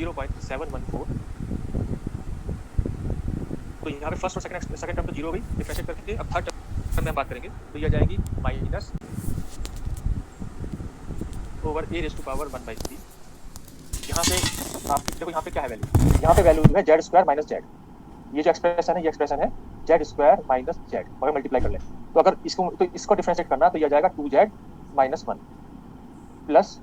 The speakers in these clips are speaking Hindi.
0.714। तो यहाँ पे फर्स्ट और सेकंड टर्म तो जीरो हो गई, डिफरेंशिएट करके अब थर्ड टर्म में हम बात करेंगे तो ये आ जाएगी minus over a raise to power 1/3। यहाँ पे आप देखो यहाँ पे क्या है वैल्यू, यहाँ पे वैल्यू है जेड स्क्वायर माइनस जेड। ये जो एक्सप्रेशन है ये एक्सप्रेशन है जेड स्क्वायर माइनस जेड, अगर मल्टीप्लाई कर ले तो अगर इसको डिफरेंशिएट करना तो ये आ जाएगा 2z माइनस 1 प्लस,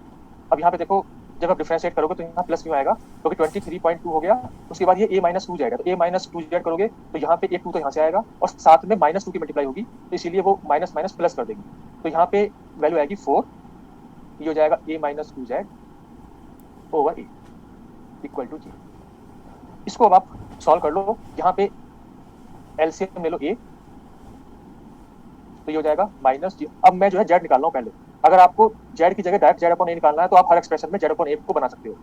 अब यहाँ पे देखो जब आप डिफरेंशिएट करोगे तो यहाँ प्लस क्यों आएगा, क्योंकि 23.2 हो गया, उसके बाद ये a माइनस 2z है, तो a माइनस 2z करोगे तो यहाँ पे एक 2 तो यहाँ से आएगा और साथ में माइनस 2 की मल्टीप्लाई होगी तो इसीलिए वो माइनस माइनस प्लस कर देगी, तो यहाँ पे वैल्यू आएगी 4, ये हो जाएगा a minus 2z over a equal to 0। इसको अब आप सॉल्व कर लो, यहाँ पे एलसीएम ले लो a, तो ये हो जाएगा माइनस 0। अब मैं जो है जेड निकाल रहा हूँ पहले, अगर आपको जेड की जगह डायरेक्ट जेड अपॉन ए निकालना है तो आप हर एक्सप्रेशन में जेड अपॉन ए को बना सकते हो।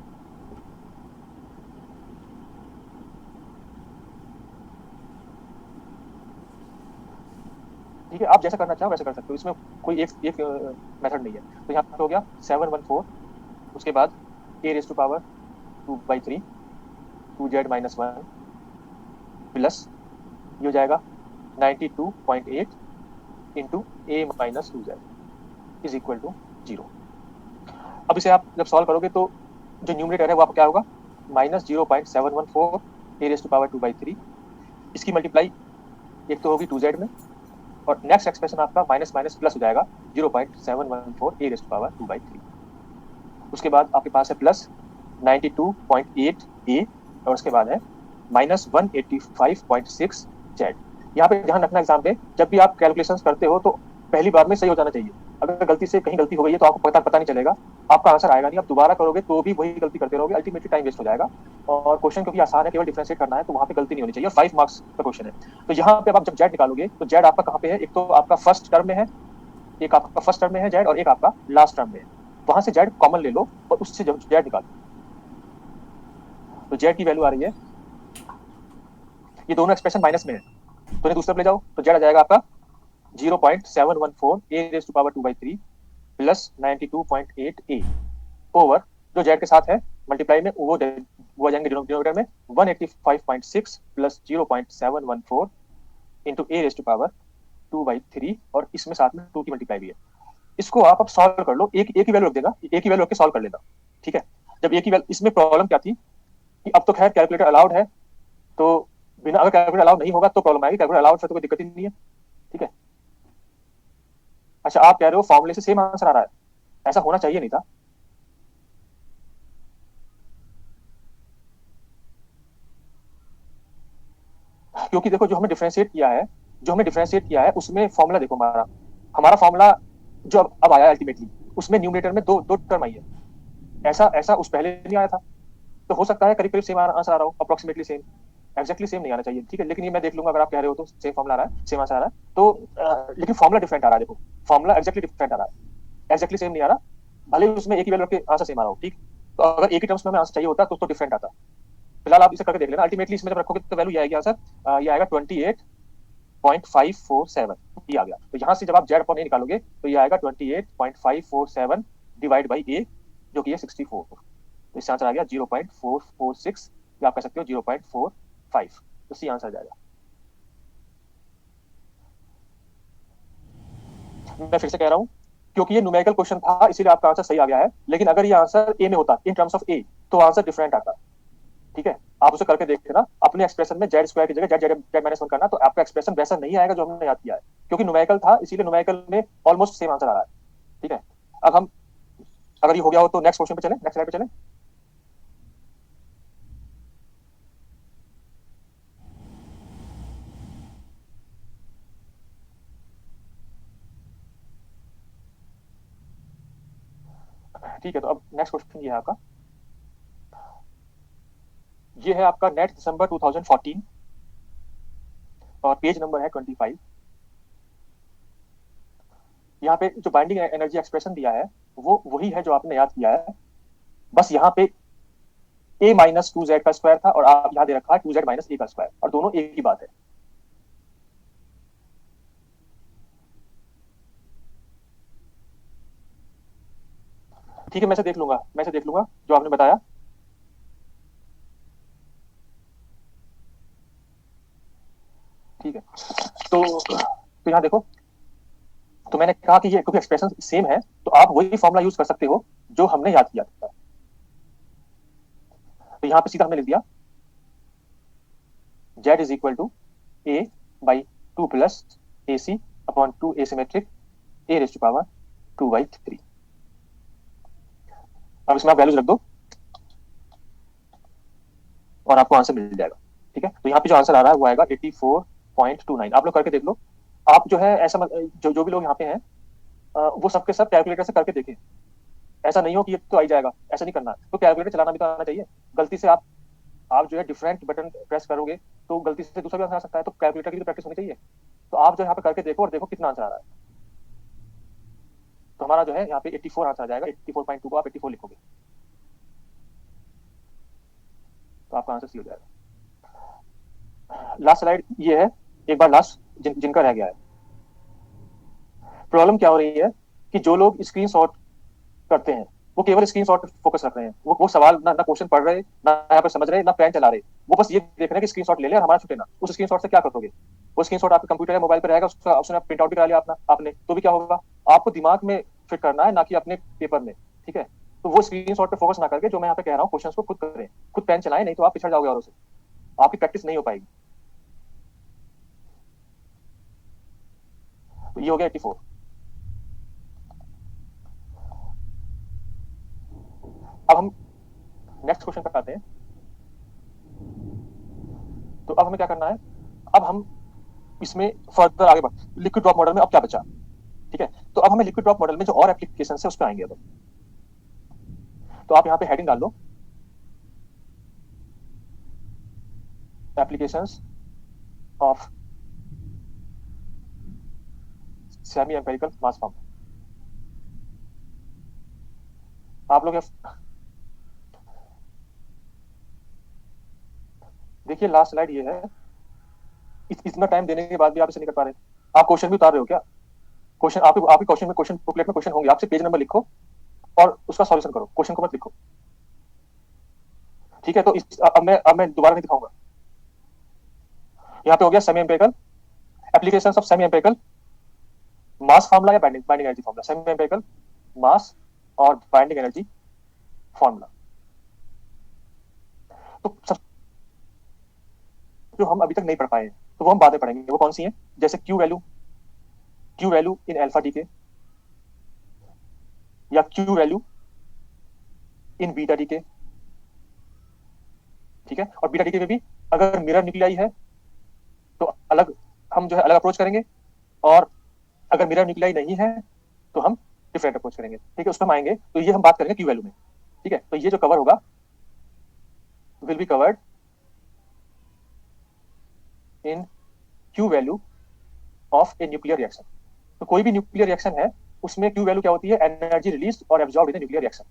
ठीक है, आप जैसा करना चाहो वैसा कर सकते हो, इसमें कोई एक मेथड नहीं है। तो यहाँ पे हो गया 714, उसके बाद a raise to power 2/3 2z minus 1 plus ये हो जाएगा 92.8 into a minus 2z is equal to 0। अब इसे आप जब सॉल्व करोगे तो जो न्यूमरेटर है वो आपका क्या होगा, minus 0.714 A raise to power 2/3, इसकी मल्टीप्लाई एक तो होगी 2z में और नेक्स्ट एक्सप्रेशन आपका माइनस माइनस प्लस हो जाएगा 0.714 ए रेज़ टू पावर 2/3। उसके बाद आपके पास है प्लस 92.8 ए और उसके बाद है माइनस 185.6 जेड। यहाँ पे ध्यान रखना एग्जाम पे जब भी आप कैलकुलेशंस करते हो तो पहली बार में सही हो जाना चाहिए, अगर गलती से कहीं गलती हो गई है तो आपको पता नहीं चलेगा, आपका आंसर आएगा नहीं, आप दोबारा करोगे तो भी वही गलती करते रहोगे, अल्टीमेटली टाइम वेस्ट हो जाएगा। और क्वेश्चन क्योंकि आसान है, केवल डिफरेंशिएट करना है तो वहाँ पे गलती नहीं होनी चाहिए, 5 मार्क्स का क्वेश्चन है। तो यहाँ पे आप जब जेड निकालोगे तो जेड आपका कहाँ पे है, एक तो आपका फर्स्ट टर्म में है, एक आपका फर्स्ट टर्म में है जेड और एक आपका लास्ट टर्म में है, वहां से जेड कॉमन ले लो और उससे जब जेड निकालो तो जेड की वैल्यू आ रही है, ये दोनों एक्सप्रेशन माइनस में है तो इन्हें दूसरी तरफ ले जाओ तो जेड आ जाएगा आपका 0.714 A raise to power 2/3 plus 92.8 A over जो जेड के साथ है मल्टीप्लाई में वो आ जाएंगे डिनोमिनेटर में 185.6 plus 0.714 into A raise to power 2/3 और इसमें साथ में 2 की मल्टीप्लाई भी है। इसको आप अब सॉल्व कर लो, एक ही वैल्यू रख देगा, एक ही वैल्यू रख के सॉल्व कर लेना। ठीक है, जब एक ही वैल्यू, इसमें प्रॉब्लम क्या थी कि अब तो खैर कैलकुलेटर अलाउड है, तो बिना अगर कैलकुलेटर अलाउड नहीं होगा तो प्रॉब्लम आएगी, कैलकुलेटर अलाउड है तो कोई दिक्कत ही नहीं है। ठीक है, अच्छा आप कह रहे हो फॉर्मूले से सेम आंसर आ रहा है, ऐसा होना चाहिए नहीं था। क्योंकि देखो जो हमने डिफरेंशिएट किया है उसमें फॉर्मूला देखो, हमारा फॉर्मूला जो अब आया अल्टीमेटली उसमें न्यूमरेटर में दो टर्म आई है, ऐसा ऐसा उस पहले नहीं आया था, तो हो सकता है करीब करीब सेम आंसर आ रहा हो, अप्रोक्सीमेटली सेम, एग्जैक्टली सेम नहीं आना चाहिए। ठीक है, लेकिन ये मैं देख लूंगा, अगर आप कह रहे हो तो सेम फॉर्मूला आ रहा है, सेम आंसर आ रहा है तो लेकिन फॉर्मूला डिफरेंट आ रहा है, देखो फॉर्मूला एग्जैक्टली डिफरेंट आ रहा है, एग्जैक्टली सेम नहीं आ रहा, भले उसमें एक ही वैल्यू रख के आंसर सेम आ रहा हो। ठीक, तो अगर एक ही टर्म्स में हमें आंसर चाहिए होता तो डिफरेंट आता। फिलहाल आप इसे करके देख लेना, अल्टीमेटली इसमें जब रखोगे तो वैल्यू ये आएगी आंसर, ये आएगा 28.547, ये आ गया। तो यहाँ से जब आप जेड अपॉन ए निकालोगे तो ये आएगा 28.547 डिवाइड बाई ए जो कि है 64, तो इससे आंसर आ गया 0.446, या आप कह सकते हो 0.45, तो सी आंसर आ जाएगा। मैं फिर से कह रहा हूँ क्योंकि ये न्यूमेरिकल क्वेश्चन था इसीलिए आपका आंसर सही आ गया है, लेकिन अगर ये आंसर ए में होता इन टर्म्स ऑफ ए तो आंसर डिफरेंट आता। ठीक है, आप उसे करके देखते ना, अपने एक्सप्रेशन में जेड स्क्वायर की जगह जेड जेड जेड माइनस 1 करना, तो आपका एक्सप्रेशन वैसा नहीं आएगा जो हमने याद किया है, क्योंकि न्यूमेरिकल था इसीलिए न्यूमेरिकल में ऑलमोस्ट सेम आंसर आ रहा है। ठीक है, अब हम अगर ये हो गया हो तो नेक्स्ट क्वेश्चन पे चलें, नेक्स्ट स्लाइड पे चलें। ठीक है, तो अब नेक्स्ट क्वेश्चन ये है आपका, ये है आपका नेट दिसंबर 2014 और पेज नंबर है 25। यहाँ पे जो बाइंडिंग एनर्जी एक्सप्रेशन दिया है वो वही है जो आपने याद किया है, बस यहाँ पे a माइनस 2z का स्क्वायर था और आप यहाँ दे रखा है 2z माइनस a का स्क्वायर, और दोनों एक ही बात है। ठीक है, मैं से देख लूंगा जो आपने बताया। ठीक है। तो यहाँ देखो, तो मैंने कहा कि ये क्योंकि एक्सप्रेशन सेम है तो आप वही फॉर्मूला यूज कर सकते हो जो हमने याद किया था। तो यहाँ पे सीधा हमने लिख दिया z is equal to a by two plus A C upon two asymmetric A raise to power 2/3। अब इसमें आप वैल्यूज रख दो और आपको आंसर मिल जाएगा। ठीक है, तो यहाँ पे जो आंसर आ रहा है वो आएगा 84.29। आप लोग करके देख लो। आप जो है ऐसा जो जो भी लोग यहाँ पे हैं वो सबके सब कैलकुलेटर से करके देखें। ऐसा नहीं हो कि ये तो आई जाएगा, ऐसा नहीं करना। तो कैलकुलेटर चलाना भी तो आना चाहिए। गलती से आप जो है डिफरेंट बटन प्रेस करोगे तो गलती से दूसरा भी आंसर आ सकता है। तो कैलकुलेटर की तो प्रैक्टिस होनी चाहिए। तो आप जो यहाँ पे करके देखो और देखो कितना आंसर आ रहा है। तो हमारा जो है यहाँ पे 84 आंसर आ जाएगा। 84.2 को आप 84 लिखोगे तो आपका आंसर सी हो जाएगा। लास्ट स्लाइड ये है, एक बार लास्ट जिनका रह गया है। प्रॉब्लम क्या हो रही है कि जो लोग स्क्रीन शॉट करते हैं वो केवल स्क्रीनशॉट पे फोकस रख रहे हैं। वो सवाल ना क्वेश्चन पढ़ रहे, ना यहाँ पे समझ रहे, ना पेन चला रहे। वो बस ये देख रहे हैं कि स्क्रीनशॉट ले ले और हमारा छूटे ना। उस स्क्रीनशॉट से क्या करोगे? वो स्क्रीनशॉट आपके कंप्यूटर या मोबाइल पे रहेगा, उसका उसने प्रिंट आउट भी करा लिया अपना आपने, तो भी क्या होगा? आपको दिमाग में फिट करना है, ना कि अपने पेपर में। ठीक है, तो वो स्क्रीनशॉट पे फोकस ना करके जो मैं यहाँ पे कह रहा हूँ क्वेश्चन को खुद करें, खुद पेन चलाएं, नहीं तो आप पिछड़ जाओगे औरों से, आपकी प्रैक्टिस नहीं हो पाएगी। तो ये हो गया 84। अब हम नेक्स्ट क्वेश्चन पे आते हैं। तो अब हमें क्या करना है? अब हम इसमें फर्दर आगे बढ़, लिक्विड ड्रॉप मॉडल में अब क्या बचा? ठीक है, तो अब हमें लिक्विड ड्रॉप मॉडल में जो और एप्लीकेशन है उस पर आएंगे। अब तो आप यहाँ पे हेडिंग डाल लो, applications of semi empirical mass form. आप लोग देखिए, लास्ट स्लाइड ये है। इतना टाइम देने के बाद भी आप इसे नहीं कर पा रहे। आप क्वेश्चन भी उतार रहे हो क्या? क्वेश्चन आपके क्वेश्चन में, क्वेश्चन बुकलेट में क्वेश्चन होंगे, आपसे पेज नंबर लिखो और उसका सॉल्यूशन करो, क्वेश्चन को मत लिखो। ठीक है, तो अब मैं दोबारा नहीं दिखाऊंगा। यहाँ पे हो गया semi empirical, application of semi empirical mass formula या binding binding energy formula. Semi empirical mass और बाइंडिंग एनर्जी फार्मूला। तो सब जो हम अभी तक नहीं पढ़ पाए हैं तो वो हम बाद में पढ़ेंगे। वो कौन सी है? जैसे Q value in alpha D के, या Q value in beta D के। ठीक है, और बीटा डी के में भी अगर मिरर न्यूक्लियाई है तो अलग, हम जो है अलग अप्रोच करेंगे, और अगर मिरर न्यूक्लियाई नहीं है तो हम डिफरेंट अप्रोच करेंगे। ठीक है, उस पर हम आएंगे। तो ये हम बात करेंगे क्यू वैल्यू में। ठीक है, तो ये जो कवर होगा will be covered in Q value of a nuclear reaction. तो कोई भी न्यूक्लियर रिएक्शन है उसमें क्यू वैल्यू क्या होती है? एनर्जी रिलीज और एब्जॉर्ब इन न्यूक्लियर रिएक्शन।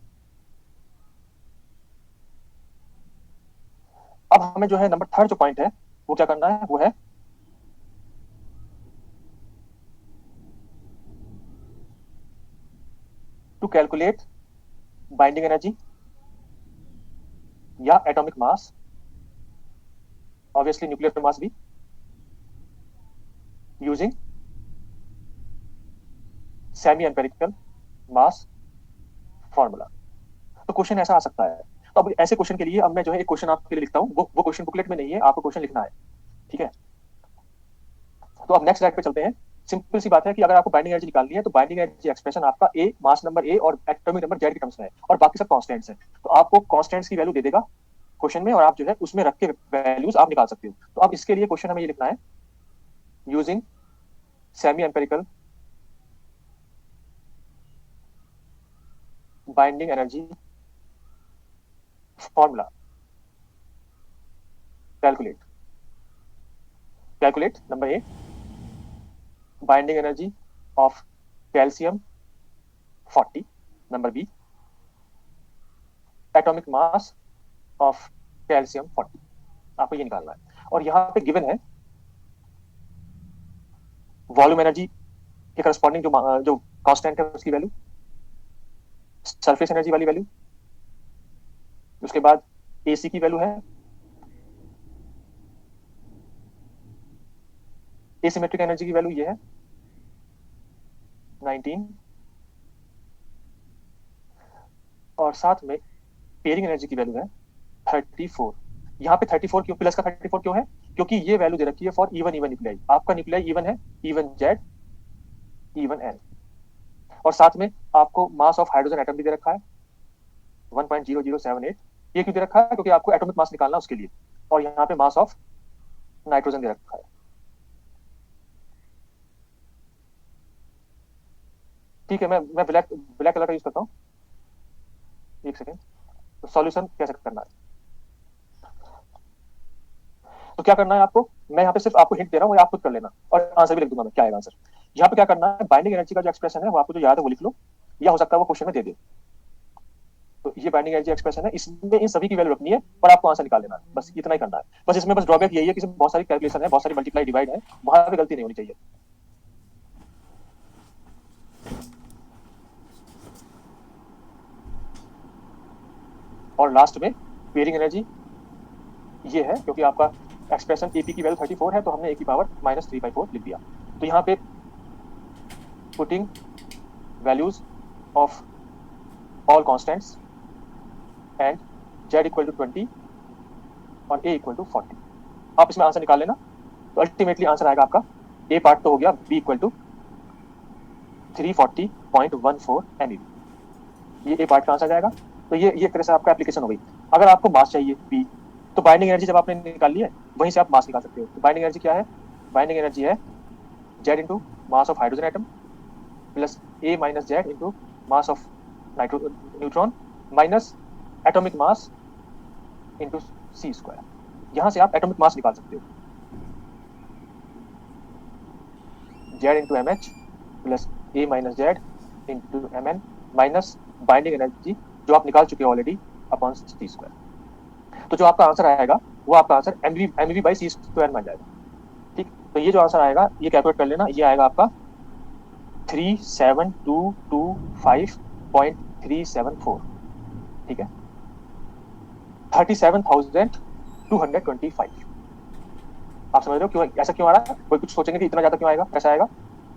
अब हमें जो है नंबर थर्ड जो पॉइंट है वो क्या करना है? वो है टू कैलकुलेट बाइंडिंग एनर्जी या atomic mass, obviously nuclear mass भी, using semi empirical mass formula. तो क्वेश्चन ऐसा आ सकता है। तो अब ऐसे क्वेश्चन के लिए अब मैं जो है एक क्वेश्चन आपके लिए लिखता हूँ। वो क्वेश्चन बुकलेट में नहीं है, आपको क्वेश्चन लिखना है। ठीक है, तो अब नेक्स्ट स्लाइड पे चलते हैं। सिंपल सी बात है कि अगर आपको बाइंडिंग एनर्जी निकालनी है तो बाइंडिंग एनर्जी एक्सप्रेशन आपका ए, मास नंबर ए और एटॉमिक नंबर जेड के टर्म्स में है, और बाकी सब कांस्टेंट्स हैं। तो आपको कांस्टेंट्स की वैल्यू दे देगा क्वेश्चन में, और आप जो है उसमें रख के वैल्यूज आप निकाल सकते हो। तो अब इसके लिए क्वेश्चन हमें ये लिखना है, using semi empirical binding energy formula, calculate calculate number A binding energy of calcium 40, number B atomic mass of calcium 40। आपको ये निकालना है। और यहाँ पे गिवन है वॉल्यूम एनर्जी के करस्पॉन्डिंग जो कांस्टेंट है उसकी वैल्यू, सरफेस एनर्जी वाली वैल्यू, उसके बाद एसी की वैल्यू है, एसिमेट्रिक एनर्जी की वैल्यू ये है 19, और साथ में पेयरिंग एनर्जी की वैल्यू है 34। यहाँ पे 34 क्यों, प्लस का 34 क्यों है? क्योंकि ये वैल्यू दे रखी है फॉर इवन इवन न्यूक्लियाई। आपका न्यूक्लियाई इवन है, इवन जेड, इवन एन, और साथ में आपको मास ऑफ हाइड्रोजन एटम भी दे रखा है 1.0078। ये क्यों दे रखा है? क्योंकि आपको एटॉमिक मास निकालना उसके लिए। और यहाँ पे मास ऑफ नाइट्रोजन दे रखा है। ठीक है, मैं ब्लैक ब्लैक कलर का यूज करता हूँ। एक सेकेंड। तो सॉल्यूशन कैसे करना है, तो क्या करना है आपको, मैं यहाँ पे सिर्फ आपको हिंट दे रहा हूँ, आप खुद कर लेना, और आंसर भी लिख दूंगा मैं, क्या आएगा आंसर। यहाँ पे क्या करना है, बाइंडिंग एनर्जी का जो एक्सप्रेशन है वो आपको जो याद है वो लिख लो, या हो सकता है वो क्वेश्चन में दे दे। तो ये बाइंडिंग एनर्जी एक्सप्रेशन है, इसमें इन सभी की वैल्यू रखनी है और आपको आंसर निकाल लेना है, बस इतना ही करना है। बस इसमें बस ड्रॉबैक यही है कि इसमें बहुत सारी कैलकुलेशन है, बहुत सारी मल्टीप्लाई डिवाइड है, वहां पे गलती नहीं होनी चाहिए। और लास्ट में पेयरिंग एनर्जी ये है, क्योंकि आपका एक्सप्रेशन एपी की वैल्यू 34 है, तो हमने ए की पावर -3/4 लिख दिया। तो यहाँ पे putting values of all constants and z equal to 20 और a इक्वल टू 40, आप इसमें आंसर निकाल लेना। तो अल्टीमेटली आंसर आएगा आपका, ए पार्ट तो हो गया, b इक्वल टू 340.14 MeV, ये ए पार्ट का आंसर जाएगा। तो ये एक तरह से आपका एप्लीकेशन हो गई। अगर आपको मास चाहिए बी, तो बाइंडिंग एनर्जी जब आपने निकाल ली है वहीं से आप मास निकाल सकते हो। तो बाइंडिंग एनर्जी क्या है, बाइंडिंग एनर्जी है Z into mass of hydrogen atom plus A minus Z into mass of neutron minus atomic mass into C square. यहां से आप एटॉमिक मास निकाल सकते हो, Z into M H plus A minus Z into M N minus binding energy जो आप निकाल चुके हो ऑलरेडी अपॉन सी स्क्वायर। तो जो आपका आंसर आएगा वो आपका answer MeV by C square में आ जाएगा। ठीक, तो ये जो आंसर आएगा ये कैलकुलेट कर लेना, ये आएगा आपका 37225.374। ठीक है, 37,225। आप समझ रहे हो क्यों ऐसा क्यों आ रहा है? कोई कुछ सोचेंगे कि इतना ज्यादा क्यों आएगा, कैसा आएगा?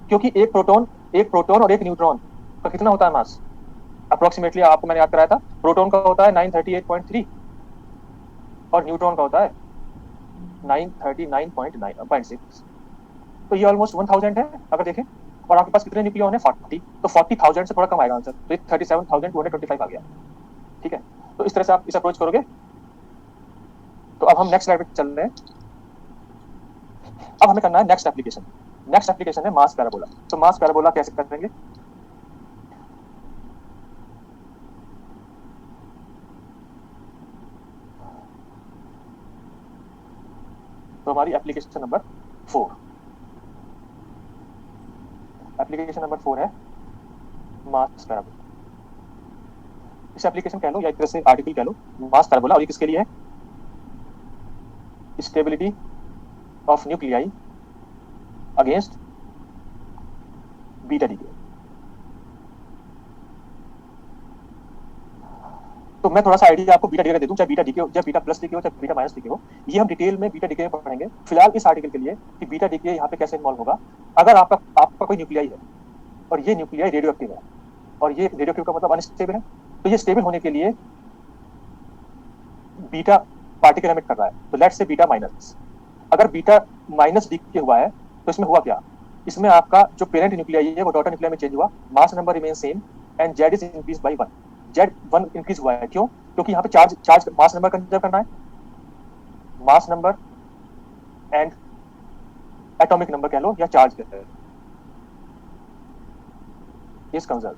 क्योंकि एक प्रोटॉन और एक न्यूट्रॉन का कितना होता है मास, अप्रोक्सीमेटली आपको मैंने याद कराया था, प्रोटॉन का होता है 938.3 और न्यूट्रॉन का होता है 939.6। तो ये ऑलमोस्ट 1000 है अगर देखें, और आपके पास कितने न्यूक्लियॉन है 40, तो 40,000 से थोड़ा कम आएगा आंसर, तो 37,225 आ गया। ठीक है, तो इस तरह से आप इस अप्रोच करोगे। तो अब हम नेक्स्ट स्लाइड पे चल रहे हैं। अब हमें करना है नेक्स्ट एप्लीकेशन। नेक्स्ट एप्लीकेशन है मास पैराबोला। तो मास पैराबोला कैसे करेंगे, तो हमारी एप्लीकेशन नंबर 4, एप्लीकेशन नंबर 4 है मास पैराबोला। इस एप्लीकेशन कह लो या एक तरह से आर्टिकल कह लो, मास पैराबोला। और ये किसके लिए है, stability of nuclei against beta decay. तो मैं थोड़ा सा आइडिया आपको बीटा डीके का दे दूं, चाहे बीटा डीके हो, चाहे बीटा प्लस डीके हो, चाहे बीटा माइनस डीके हो, ये हम डिटेल में बीटा डीके में पढ़ेंगे। फिलहाल इस आर्टिकल के लिए कि बीटा डीके यहाँ पे कैसे इन्वॉल्व होगा। अगर आपका कोई न्यूक्लियाई है और ये न्यूक्लियाई रेडियो एक्टिव है, और ये रेडियो एक्टिव का मतलब अनस्टेबल है, तो ये स्टेबल होने के लिए बीटा पार्टिकल एमिट कर रहा है, तो लेट्स से बीटा माइनस। अगर बीटा माइनस डीके हुआ है तो इसमें हुआ क्या, इसमें आपका जो पेरेंट न्यूक्लियाई है वो डॉटर न्यूक्लियाई में चेंज हुआ, mass number remain same and Z is increase by 1। Z 1 increase हुआ है, क्यों? क्योंकि यहाँ पे चार्ज मास नंबर कंसिडर करना है, mass number and atomic number कह लो या चार्ज कहते हैं, इज कंजर्व।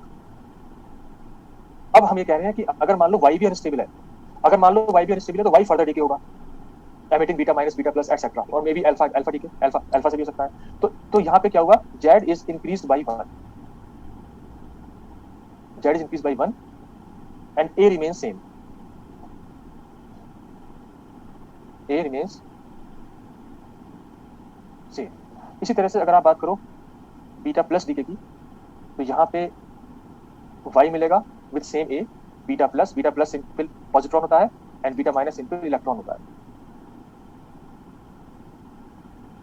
अब हम ये कह रहे हैं कि अगर मान लो वाई भी अनस्टेबल है, अगर मान लो वाई भी अनस्टेबल है तो वाई फर्दर डीके होगा, emitting beta minus beta plus et cetera, और may be alpha decay, alpha से भी हो सकता है। तो यहाँ पे क्या हुआ, Z is increased by 1, Z is increased by 1 and A remains same, A remains same. इसी तरह से अगर आप बात करो बीटा प्लस डीके की, तो यहाँ पे वाई मिलेगा with same A, beta plus simple positron होता है and beta minus simple electron होता है।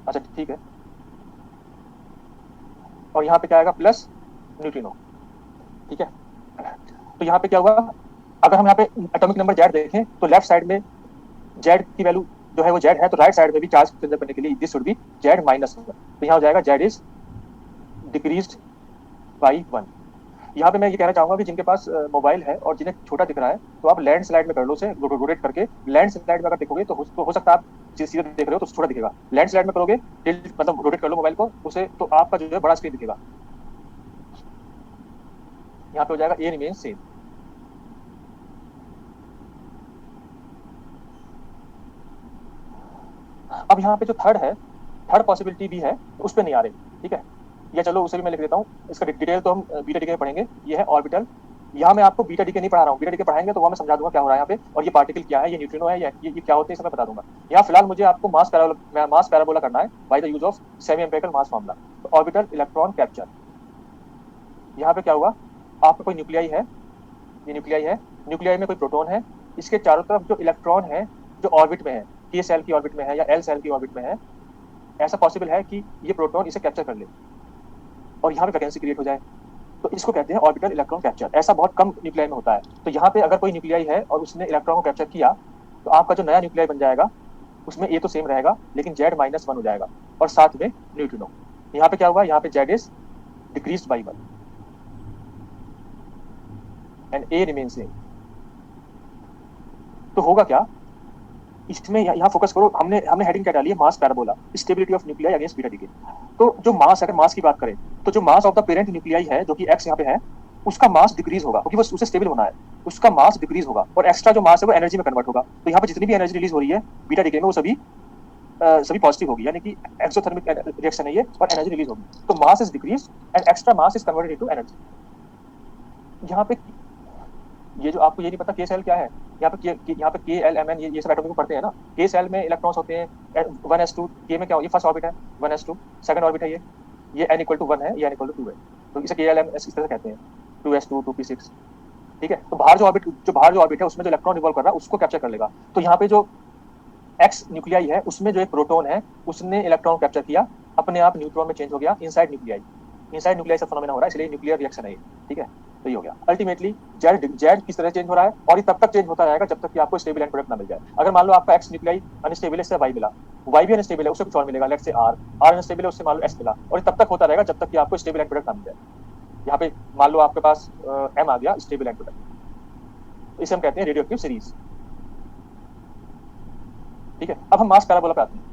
अच्छा ठीक है, और यहाँ पे क्या आएगा प्लस न्यूट्रिनो। ठीक है, तो यहाँ पे क्या हुआ, अगर हम यहाँ पे एटॉमिक नंबर जेड देखें तो लेफ्ट साइड में जेड की वैल्यू जो है वो जेड है, तो राइट साइड में भी चार्ज कंजर्व करने के लिए this should be Z minus one, तो यहाँ हो जाएगा Z is decreased by one. यहाँ पे मैं ये कहना चाहूंगा कि जिनके पास मोबाइल है और जिन्हें छोटा दिख रहा है, तो आप लैंड स्लाइड में कर लो उसे, रोटेट करके लैंड स्लाइड में अगर देखोगे तो हो सकता है आप सीधे देख रहे हो तो छोटा दिखेगा, लैंड स्लाइड में करोगे टिल्ट मतलब रोटेट कर लो मोबाइल को उसे, तो आपका जो है बड़ा स्क्रीन दिखेगा। यहाँ पे हो जाएगा ए रिमेन सेम। अब यहाँ पे जो थर्ड है, थर्ड पॉसिबिलिटी भी है, तो उस पर नहीं आ रही। ठीक है, या चलो उसे भी मैं लिख देता हूँ, इसका डिटेल तो हम बीटा डीके में पढ़ेंगे। ये है ऑर्बिटल, यहाँ मैं आपको बीटा डीके नहीं पढ़ा रहा हूँ, बीटा डीके पढ़ाएंगे तो वहाँ मैं समझा दूंगा क्या हो रहा है यहाँ पे, और ये पार्टिकल क्या है, ये न्यूट्रिनो है, ये क्या होते हैं सब मैं बता दूंगा। यहाँ फिलहाल मुझे आपको मास पैराबोला करना है by the use of semi empirical mass formula. तो ऑर्बिटल इलेक्ट्रॉन कैप्चर, यहाँ पे क्या हुआ, आपका कोई न्यूक्लियाई है, ये न्यूक्लियाई है, न्यूक्लियाई में कोई प्रोटॉन है, इसके चारों तरफ जो इलेक्ट्रॉन है जो ऑर्बिट में है, के सेल की ऑर्बिट में है या एल सेल की ऑर्बिट में है, ऐसा पॉसिबल है कि ये प्रोटॉन इसे कैप्चर कर ले और यहाँ पे वैकेंसी क्रिएट हो जाए, तो इसको कहते हैं ऑर्बिटल इलेक्ट्रॉन कैप्चर। ऐसा बहुत कम न्यूक्लियाई में होता है। तो यहाँ पे अगर कोई न्यूक्लियाई है और उसने इलेक्ट्रॉन को कैप्चर किया, तो आपका जो नया न्यूक्लियाई बन जाएगा उसमें ए तो सेम रहेगा लेकिन जेड माइनस वन हो जाएगा और साथ में न्यूट्रिनो। यहाँ पे क्या हुआ, यहाँ पे Z is decrease by one and A remain same. तो होगा क्या इसमें, यहाँ फोकस करो, हमने हेडिंग क्या डाली है, mass parabola, stability of nuclei against beta decay. तो जो मास, अगर मास की बात करें तो जो mass of the parent nuclei है जो कि एक्स यहाँ पे है, उसका मास डिक्रीज होगा क्योंकि वो उसे स्टेबल होना है, उसका मास डिक्रीज होगा और एक्स्ट्रा जो मास है वो एनर्जी में कन्वर्ट होगा। तो यहाँ पे जितनी भी एनर्जी रिलीज हो रही है बीटा डीके में वो सभी पॉजिटिव होगी, यानी कि एक्सोथर्मिक रिएक्शन है ये और एनर्जी रिलीज होगी। तो mass is decrease and extra mass is converted into energy. यहाँ पे ये जो आपको ये नहीं पता के सेल क्या है, यहाँ पे के एल एम एन ये सब एटॉमिक में पढ़ते हैं ना। के सेल में इलेक्ट्रॉन्स होते हैं 1s2, के में क्या हो, ये फर्स्ट ऑर्बिट है 1s2, सेकंड ऑर्बिट है ये n इक्वल टू 1 है, ये n इक्वल टू 2 है, तो इसे के एल एम एस इस तरह से कहते हैं 2s2 2p6। ठीक है, तो बाहर जो ऑर्बिट है उसमें जो इलेक्ट्रॉन रिवॉल्व कर रहा है उसको कैप्चर कर लेगा। तो यहाँ पे जो एक्स न्यूक्लियाई है उसमें जो एक प्रोटॉन है उसने इलेक्ट्रॉन कैप्चर किया, अपने आप न्यूट्रॉन में चेंज हो गया इनसाइड न्यूक्लियाई से फिनोमेना हो रहा है, इसलिए न्यूक्लियर रिएक्शन है ये। ठीक है, तो ये हो गया। अल्टीमेटली जेड किस तरह चेंज हो रहा है और ये तब तक चेंज होता रहेगा जब तक कि आपको स्टेबल एंड प्रोडक्ट ना मिल जाए। अगर मान लो आपका एक्स न्यूक्लियाई अनस्टेबल है, इससे वाई मिला, वाई भी अनस्टेबल है, उससे कुछ और मिलेगा, लेट्स से आर अनस्टेबल है, उससे मान लो एस मिला, और ये तब तक होता रहेगा जब तक कि आपको स्टेबल एंड प्रोडक्ट ना मिल जाए। यहाँ पे मान लो आपके पास एम आ गया, स्टेबल एंड प्रोडक्ट, इसे हम कहते हैं रेडियोएक्टिव सीरीज। ठीक है, अब हम मास पैराबोला पे आते हैं।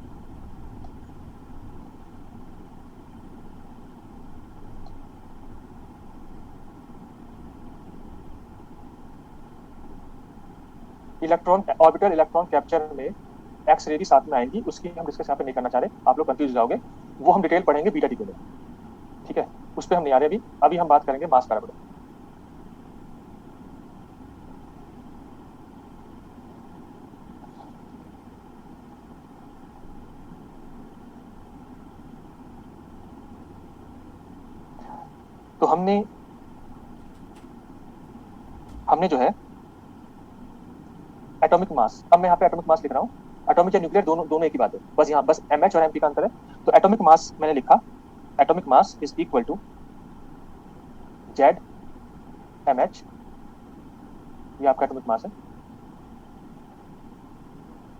इलेक्ट्रॉन ऑर्बिटल इलेक्ट्रॉन कैप्चर में एक्स रे भी साथ में आएंगी, उसकी हम डिस्कस यहाँ पे नहीं करना चाह रहे, आप लोग कंफ्यूज जाओगे, वो हम डिटेल पढ़ेंगे बीटा डीके में। ठीक है, उस पर हम नहीं आ रहे अभी हम बात करेंगे मास पैराबोला। तो हमने जो है एटॉमिक मास, अब मैं यहाँ पे एटॉमिक मास लिख रहा हूँ, एटॉमिक या न्यूक्लियर दोनों एक ही बात है, बस यहाँ बस एमएच और एमपी का अंतर है। तो एटॉमिक मास मैंने लिखा, atomic mass is equal to Z MH, ये आपका एटॉमिक मास है,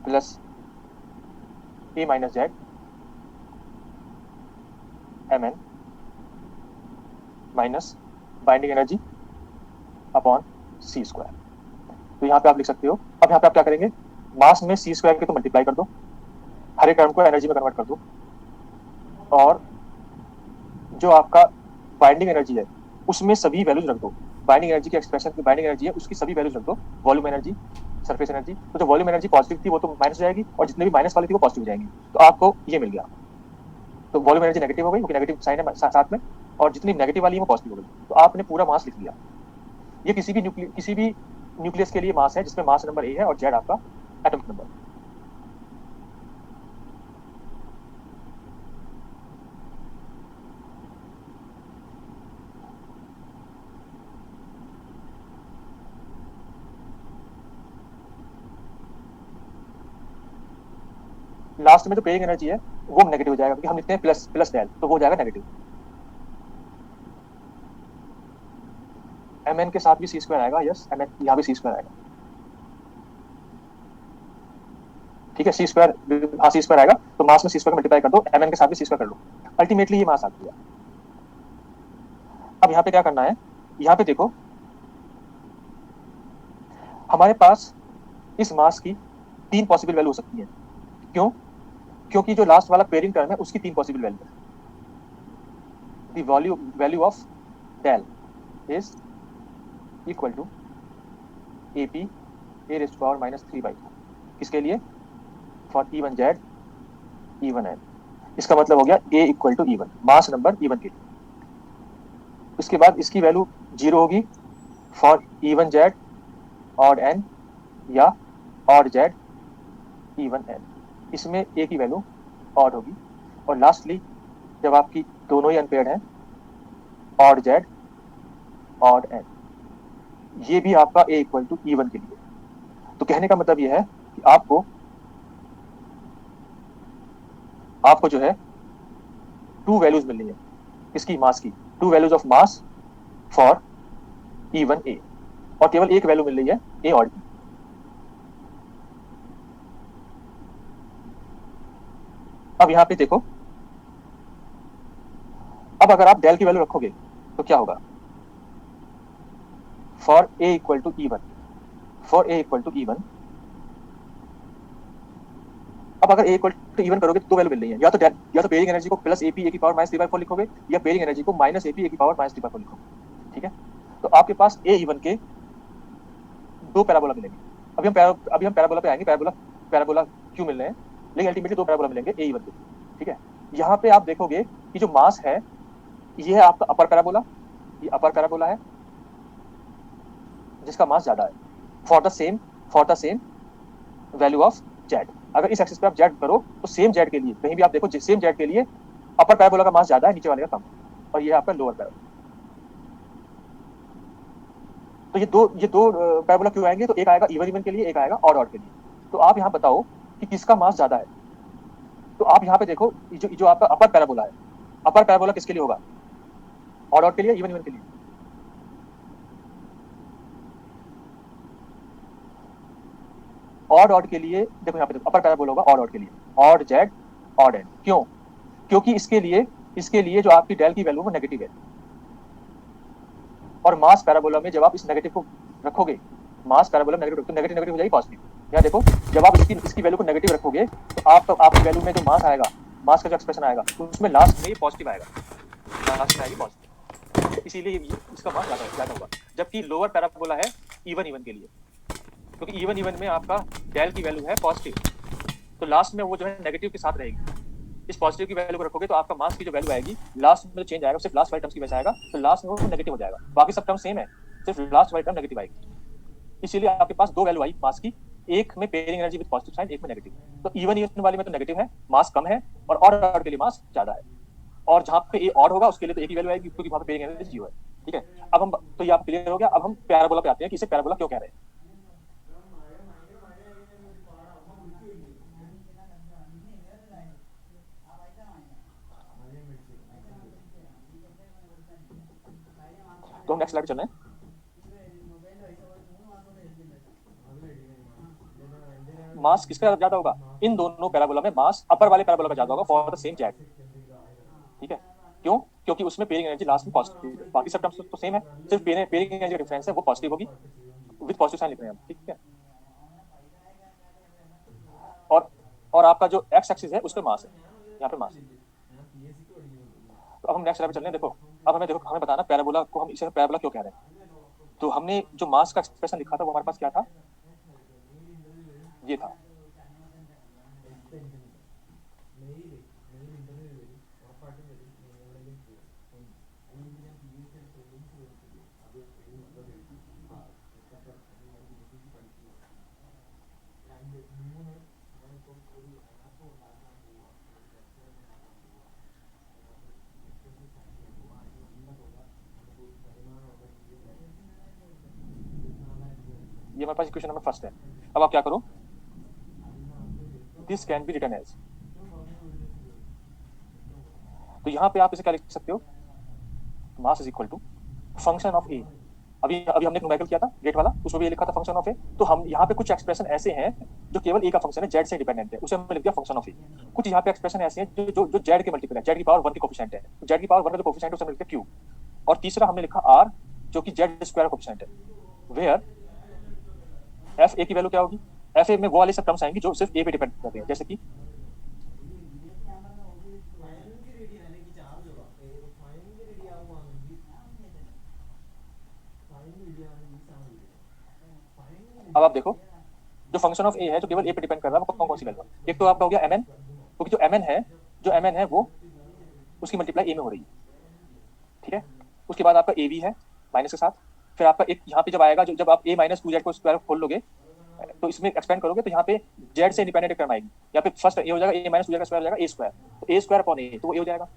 plus A minus Z M N minus binding energy upon C square. तो यहाँ पे आप लिख सकते हो, अब यहाँ पे आप क्या करेंगे, मास में सी स्क्वायर के तो मल्टीप्लाई कर दो, हर एक टर्म को एनर्जी में कन्वर्ट कर दो, और जो आपका बाइंडिंग एनर्जी है उसमें सभी वैल्यूज रख दो, बाइंडिंग एनर्जी की एक्सप्रेशन की बाइंडिंग एनर्जी है उसकी सभी वैल्यूज रख दो, वॉल्यूम एनर्जी, सरफेस एनर्जी। तो जो वॉल्यूम एनर्जी पॉजिटिव थी वो तो माइनस हो जाएगी और जितने भी माइनस वाली थी वो पॉजिटिव हो जाएंगी, तो आपको ये मिल गया। तो वॉल्यूम एनर्जी नेगेटिव हो गई क्योंकि नेगेटिव साइन है साथ में, और जितनी नेगेटिव वाली है वो पॉजिटिव हो गई, तो आपने पूरा मास लिख लिया। ये किसी भी न्यूक्लियस के लिए मास है जिसमें मास नंबर ए है और जेड आपका एटॉमिक नंबर। लास्ट में जो पेइंग एनर्जी है वो नेगेटिव हो जाएगा क्योंकि हम लिखते हैं प्लस डेल, तो वो हो जाएगा नेगेटिव। mn के साथ भी सी स्क्वायर आएगा, यस mn यहाँ भी सी स्क्वायर आएगा, ठीक है, सी स्क्वायर, हाँ सी स्क्वायर आएगा, तो मास में सी स्क्वायर मल्टीप्लाई कर दो, mn के साथ भी सी स्क्वायर कर लो, अल्टीमेटली ये मास आ गया। अब यहाँ पे क्या करना है, यहाँ पे देखो हमारे पास इस मास की तीन पॉसिबल वैल्यू हो सकती है, क्यों? क्योंकि जो लास्ट वाला पेयरिंग टर्म है उसकी तीन पॉसिबल वैल्यू है। The value of del is equal to AP a raised to power minus 3/2, किसके लिए? फॉर E1Z E1N, इसका मतलब हो गया A equal to E1, mass number E1 के लिए। उसके बाद इसकी वैल्यू 0 होगी फॉर E1Z ऑड N या ऑड Z E1N, इसमें A की वैल्यू ऑड होगी। और लास्टली जब आपकी दोनों ही अनपेयर्ड हैं, ऑड Z ऑड N, ये भी आपका A इक्वल टू E1 के लिए। तो कहने का मतलब ये है कि आपको जो है टू वैल्यूज मिल रही है, किसकी? मास की, to values of mass for E1A, और केवल एक वैल्यू मिल रही है A और E। अब यहाँ पे देखो, अब अगर आप डेल की वैल्यू रखोगे तो क्या होगा? For A equal to E1, for A equal to E1, अब अगर A इक्वल टू E1 करोगे तो दो वैल्यू मिल रही है, या तो पेयरिंग एनर्जी को प्लस AP a की पावर माइनस 3/4 लिखोगे, या पेयरिंग एनर्जी को माइनस AP a की पावर माइनस 3/4 लिखोगे, ठीक है। तो आपके पास A E1 के दो पैराबोला मिलेंगे। अभी हम पैराबोला पे आएंगे, पैराबोला क्यों मिल रहे हैं, लेकिन अल्टीमेटली दो पैराबोला मिलेंगे A E1 के, ठीक है। यहाँ पे आप देखोगे कि जो मास है ये है आपका अपर पैराबोला, ये अपर पैराबोला है जिसका मास ज्यादा है, for the same value of Z. अगर इस एक्सिस पे आप जेड करो तो सेम जेड के लिए कहीं भी आप देखो, सेम जेड के लिए अपर पैराबोला का मास ज्यादा है, नीचे वाले का कम, और ये है आपका लोअर पैराबोला। तो ये दो पैराबोला क्यों आएंगे? तो एक आएगा इवन इवन के लिए, एक आएगा ऑड ऑड के लिए। तो आप यहाँ बताओ कि किसका मास ज्यादा है। तो आप यहाँ पे देखो, जो आपका अपर पैराबोला है, अपर पैराबोला किसके लिए होगा? ऑड ऑड के लिए, इवन इवन के लिए? ऑड ऑड के लिए देखो, यहाँ पे देखो अपर पैराबोला होगा ऑड ऑड के लिए, ऑड जेड ऑड एन। क्यों? क्योंकि इसके लिए जो आपकी डेल की वैल्यू वो नेगेटिव है, और मास पैराबोला में जब आप इस नेगेटिव को रखोगे, मास पैराबोला नेगेटिव तो नेगेटिव नेगेटिव हो जाएगी पॉजिटिव। यहाँ देखो, जब आप इसकी वैल्यू को नेगेटिव रखोगे तो आपकी वैल्यू में जो मास आएगा, मास का जो एक्सप्रेशन आएगा उसमें लास्ट में ये पॉजिटिव आएगा, लास्ट में आएगी पॉजिटिव, इसीलिए इसका मास ज्यादा होगा। जबकि लोअर पैराबोला है इवन इवन के लिए, क्योंकि इवन इवन में आपका डेल की वैल्यू है पॉजिटिव, तो लास्ट में वो जो है नेगेटिव के साथ रहेगी। इस पॉजिटिव की वैल्यू को रखोगे तो आपका मास की जो वैल्यू आएगी लास्ट में चेंज आएगा, सिर्फ लास्ट वाले टर्म्स की वजह से आएगा, तो लास्ट में वो नेगेटिव हो जाएगा, बाकी सब टर्म सेम है, सिर्फ लास्ट वाली टर्म नेगेटिव आएगी। इसीलिए आपके पास दो वैल्यू आई मास की, एक में pairing energy with positive sign, एक में नेगेटिव। तो इवन इवन वाले में तो नेगेटिव है, मास कम है, और ऑड ऑड के लिए मास ज्यादा है, और जहां पे ए ऑड होगा उसके लिए तो एक ही वैल्यू आएगी, क्योंकि वहां पे पेयरिंग एनर्जी 0 है, ठीक है। अब हम, तो ये आप क्लियर हो गया। अब हम पैराबोला पे आते हैं कि इसे पैराबोला क्यों कह रहे हैं। तो हम नेक्स्ट स्लाइड पे चल रहे हैं। मास किसका ज्यादा होगा? इन दोनों पैराबोला में मास अपर वाले पैराबोला का ज्यादा होगा फॉर द सेम जेड, ठीक है। क्यों? क्योंकि उसमें पेयरिंग एनर्जी लास्ट में पॉजिटिव है, बाकी सब टर्म्स तो सेम है, सिर्फ पेयरिंग एनर्जी का डिफरेंस है, वो पॉजिटिव होगी, विद पॉजिटिव साइन लिख रहे हैं हम, ठीक है। और आपका जो एक्स एक्सिस है उस पर मास है, यहाँ पे मास है। तो अब हम नेक्स्ट स्लाइड पे चल रहे हैं। देखो, अब हमें बताना पैराबोला को हम इसे पैराबोला क्यों कह रहे हैं। तो हमने जो मास का एक्सप्रेशन लिखा था वो हमारे पास क्या था, ये था। ये हमारे पास इक्वेशन नंबर फर्स्ट है। अब आप क्या करो, this can be written as, तो यहाँ पे आप इसे क्या लिख सकते हो, mass is equal to function of A, अभी अभी हमने न्यूमेरिकल किया था गेट वाला, उसमें भी ये लिखा था फंक्शन ऑफ ए। तो हम यहाँ पे कुछ एक्सप्रेशन ऐसे हैं जो केवल ए का फंक्शन है, जेड से इंडिपेंडेंट है, उसे हमने लिख दिया फंक्शन ऑफ ए। कुछ यहाँ पे एक्सप्रेशन ऐसे हैं जो जो जो जेड के मल्टीपल है, जेड की पावर 1 के कोफिशिएंट है, तो जेड की पावर 1 का जो कोफिशिएंट है उसे हमने लिख दिया क्यू। और तीसरा हमने लिखा आर जो कि जेड स्क्वायर कोफिशिएंट है, वेयर एफ ए की वैल्यू क्या होगी, एफ ए में वो वाले सब टर्म्स आएंगी जो सिर्फ ए पे डिपेंड करते हैं, जैसे कि अब आप देखो जो फंक्शन ऑफ ए है जो केवल ए पे डिपेंड कर रहा है वो कौन कौन सी वैल्यू है। एक तो आपका हो गया एम एन, क्योंकि जो एम एन है वो उसकी मल्टीप्लाई ए में हो रही है, ठीक है। उसके बाद आपका ए वी है माइनस के साथ, फिर आपका एक यहाँ पे जब आएगा, जब आप ए माइनस टू जेड को स्क्वायर खोल लोगे तो इसमें एक्सपेंड करोगे तो यहाँ पे जेड से इंडिपेंडेंट टर्म आएगी, यहाँ पे फर्स्ट ए हो जाएगा, ए माइनस टू जेड का स्क्वायर हो जाएगा ए स्क्वायर, तो ए स्क्वायर अपॉन ए तो वो ए हो जाएगा,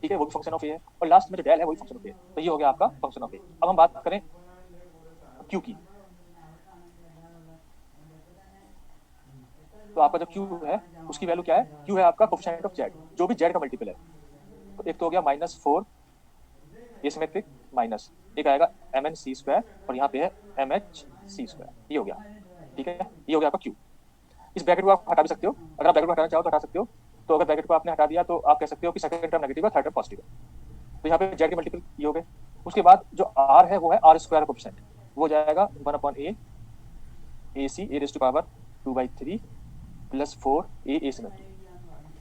ठीक है, वो भी फंक्शन ऑफ ए है। और लास्ट में जो डेल है वही फंक्शन ऑफ ए, तो ये हो गया आपका फंक्शन ऑफ ए। अब हम बात करें क्यू की, तो आपका जो क्यू है उसकी वैल्यू क्या है, क्यू है आपका कोफिशिएंट ऑफ जेड जो भी जेड का मल्टीपल है। तो एक तो हो गया -4 ये सिमेट्रिक माइनस एक आएगा एम एन सी स्क्वायर और यहाँ पे है एम एच सी स्क्वायर, ये हो गया, ठीक है, ये हो गया आपका क्यू। इस ब्रैकेट को आप हटा भी सकते हो, अगर आप ब्रैकेट को हटाना चाहो तो हटा सकते हो। तो अगर ब्रैकेट को आपने हटा दिया तो आप कह सकते हो कि सेकंड टर्म नेगेटिव है, थर्ड टर्म पॉजिटिव है। तो यहाँ पे जेड के मल्टीपल ये हो गए। उसके बाद जो आर है वो है आर स्क्वायर कोफिशिएंट, वो हो जाएगा 1/a C A raise to power 2/3 + 4 A symmetric,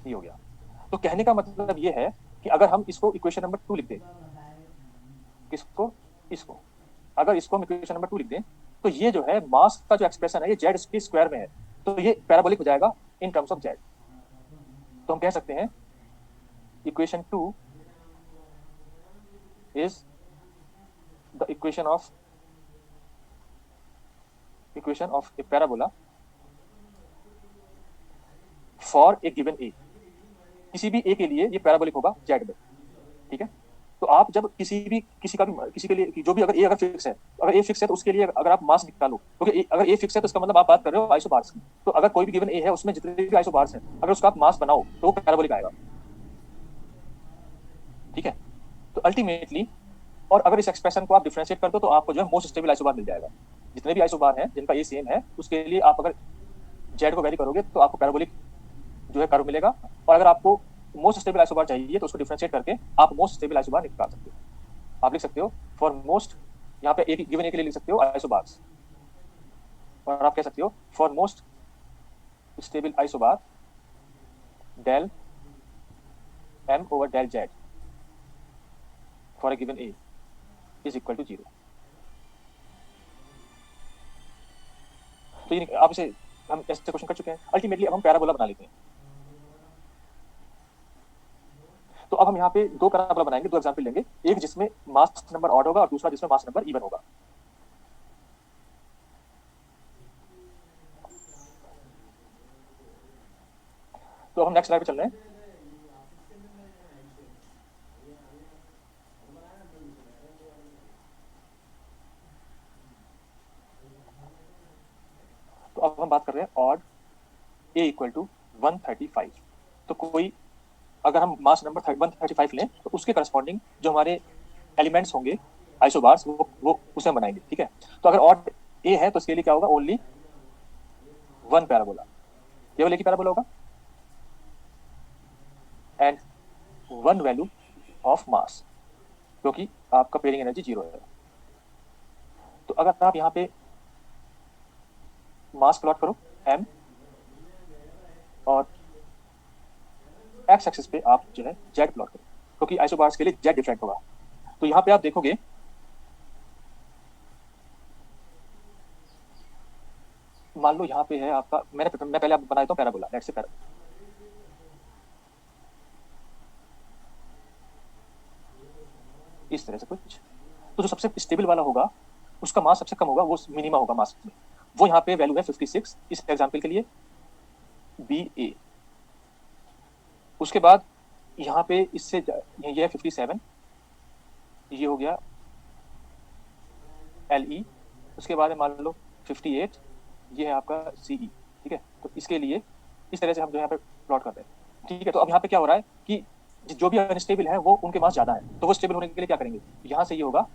ये हो गया। तो कहने का मतलब ये है कि अगर हम इसको इक्वेशन नंबर 2 लिख दें, किसको, इसको, अगर इसको हम इक्वेशन नंबर 2 लिख दें तो ये जो है मास का जो एक्सप्रेशन है ये जेड के स्क्वायर में है, तो ये पैराबोलिक हो जाएगा इन टर्म्स ऑफ जेड। तो हम कह सकते हैं equation 2 is the equation of a parabola for a given A, किसी भी ए के लिए ये पैराबोलिक होगा जेड में, ठीक है। तो आप जब किसी के लिए जो भी, अगर ए अगर फिक्स है, अगर ए फिक्स है तो उसके लिए अगर आप मास निकालो, क्योंकि अगर ए फिक्स है तो इसका मतलब आप बात कर रहे हो आइसोबार्स की, तो अगर कोई भी गिवन ए है उसमें जितने भी आइसोबार्स हैं अगर उसका आप मास बनाओ तो वो पैराबोलिक आएगा, ठीक है। तो अल्टीमेटली, और अगर इस एक्सप्रेशन को आप डिफरेंशिएट कर दो तो आपको जो है मोस्ट स्टेबल आइसोबार मिल जाएगा। जितने भी आइसोबार हैं जिनका ए सेम है उसके लिए आप अगर जेड को वैरी करोगे तो आपको पैराबोलिक जो है कर्व मिलेगा। और अगर आपको मोस्ट स्टेबल आइसोबार चाहिए तो उसको डिफरेंशिएट करके आप मोस्ट स्टेबल आइसोबार निकाल सकते हो। आप लिख सकते हो फॉर मोस्ट, यहाँ पे ए गिवन ए के लिए लिख सकते हो आइसोबार्स, और आप कह सकते हो for most stable isobar del M over del Z for a given A is equal to 0। तो ये आप इसे, हम ऐसे क्वेश्चन कर चुके हैं। अल्टीमेटली अब हम पैराबोला बना लेते हैं। तो अब हम यहाँ पे दो पैराबोला बनाएंगे, दो एग्जांपल लेंगे, एक जिसमें मास नंबर ऑड होगा और दूसरा जिसमें मास नंबर इवन होगा। तो हम नेक्स्ट स्लाइड पे चल रहे हैं। तो अब हम बात कर रहे हैं ऑड ए इक्वल टू 135। तो कोई अगर हम मास नंबर 135 लें तो उसके करस्पॉन्डिंग जो हमारे एलिमेंट्स होंगे आइसोबार्स वो उसे हम बनाएंगे, ठीक है। तो अगर ऑड ए है तो इसके लिए क्या होगा, ओनली वन पैराबोला, केवल एक ही पैराबोला होगा, and one value of mass, क्योंकि आपका पेयरिंग एनर्जी 0 है। तो अगर आप यहाँ पे मास प्लॉट करो m, और एक्स एक्सिस पे आप जो है जेड प्लॉट करो, क्योंकि आइसोबार्स के लिए जेड डिफरेंट होगा। तो यहाँ पे आप देखोगे मान लो यहाँ पे है आपका, मैं पहले आप बना देता हूँ पैराबोला, लेट्स से पैराबोला, इस तरह से कुछ। तो जो सबसे स्टेबल वाला होगा उसका मास सबसे कम होगा, वो मिनिमा होगा मास में, वो यहाँ पे वैल्यू है 56 इस एग्जांपल के लिए बी ए। उसके बाद यहाँ पे इससे ये है 57, ये हो गया एल ई। उसके बाद मान लो 58, ये है आपका सी ई, ठीक है। तो इसके लिए इस तरह से हम जो यहाँ पे प्लॉट कर रहे हैं, ठीक है। तो अब यहाँ पे क्या हो रहा है कि जो भी अनस्टेबल है वो उनके मास ज्यादा है, तो वो स्टेबल होने के लिए क्या करेंगे, यहाँ से ये होगा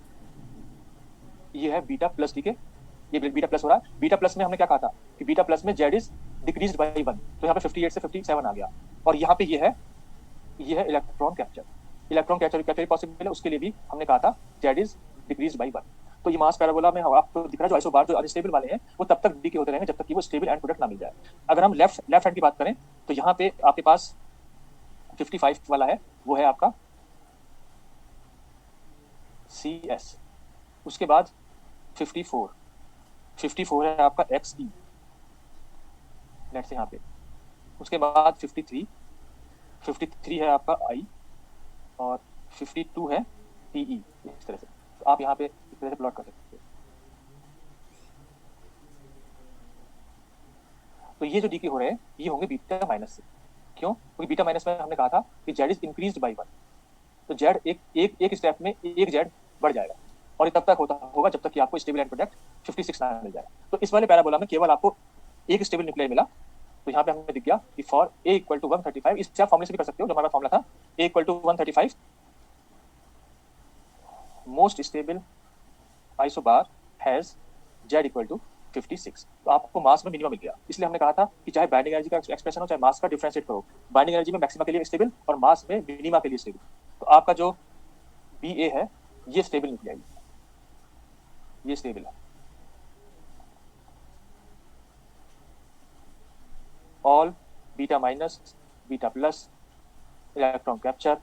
ये है बीटा प्लस डी के, ये बीटा प्लस हो रहा है। बीटा प्लस में हमने क्या कहा था कि बीटा प्लस में जेड इज डिक्रीज्ड बाय 1, तो यहाँ पे 58 से 57 आ गया। और यहाँ पे ये है electron capture. Electron capture possible है, उसके लिए भी हमने कहा था जेड इज डिक्रीज्ड बाय 1। तो ये मास पैराबोला में आपको दिख रहा है जो आइसोबार जो अनस्टेबल वाले हैं वो तब तक डीके होते रहेंगे जब तक कि वो स्टेबल एंड प्रोडक्ट ना मिल जाए। अगर हम लेफ्ट हैंड की बात करें तो यहाँ पे आपके पास 55 वाला है, वो है आपका CS। उसके बाद 54 है आपका XE, नेट से यहाँ पे। उसके बाद 53 है आपका I, और 52 है TE। इस तरह से तो आप यहाँ पे इस तरह से प्लॉट कर सकते हैं। तो ये जो डीके हो रहे हैं ये होंगे बीटा माइनस से। क्यों? क्योंकि बीटा माइनस में हमने कहा था कि जेड इज इंक्रीज्ड बाय 1, तो जेड एक स्टेप में एक जेड बढ़ जाएगा, और ये तब तक होगा जब तक कि आपको स्टेबल एंड प्रोडक्ट 56 ना मिल जाए। तो इस वाले पैराबोला में केवल आपको एक स्टेबल न्यूक्लियर मिला। तो यहाँ पे हमें दिख गया कि फॉर A इक्वल टू 135, इससे आप फॉर्मूले से भी कर सकते हो जो हमारा फॉर्मूला था, A equal to 135 most stable isobar has Z equal to 56। तो आपको मास में मिनिमम मिल गया। इसलिए हमने कहा था कि चाहे बाइंडिंग एनर्जी का एक्सप्रेशन हो चाहे मास का, डिफरेंशिएट करो। बाइंडिंग एनर्जी में मैक्सिमा के लिए स्टेबल और मास में मिनिमा के लिए स्टेबल। तो आपका जो BA है ये स्टेबल न्यूक्लियर है, ये स्टेबल है। All beta minus beta plus electron capture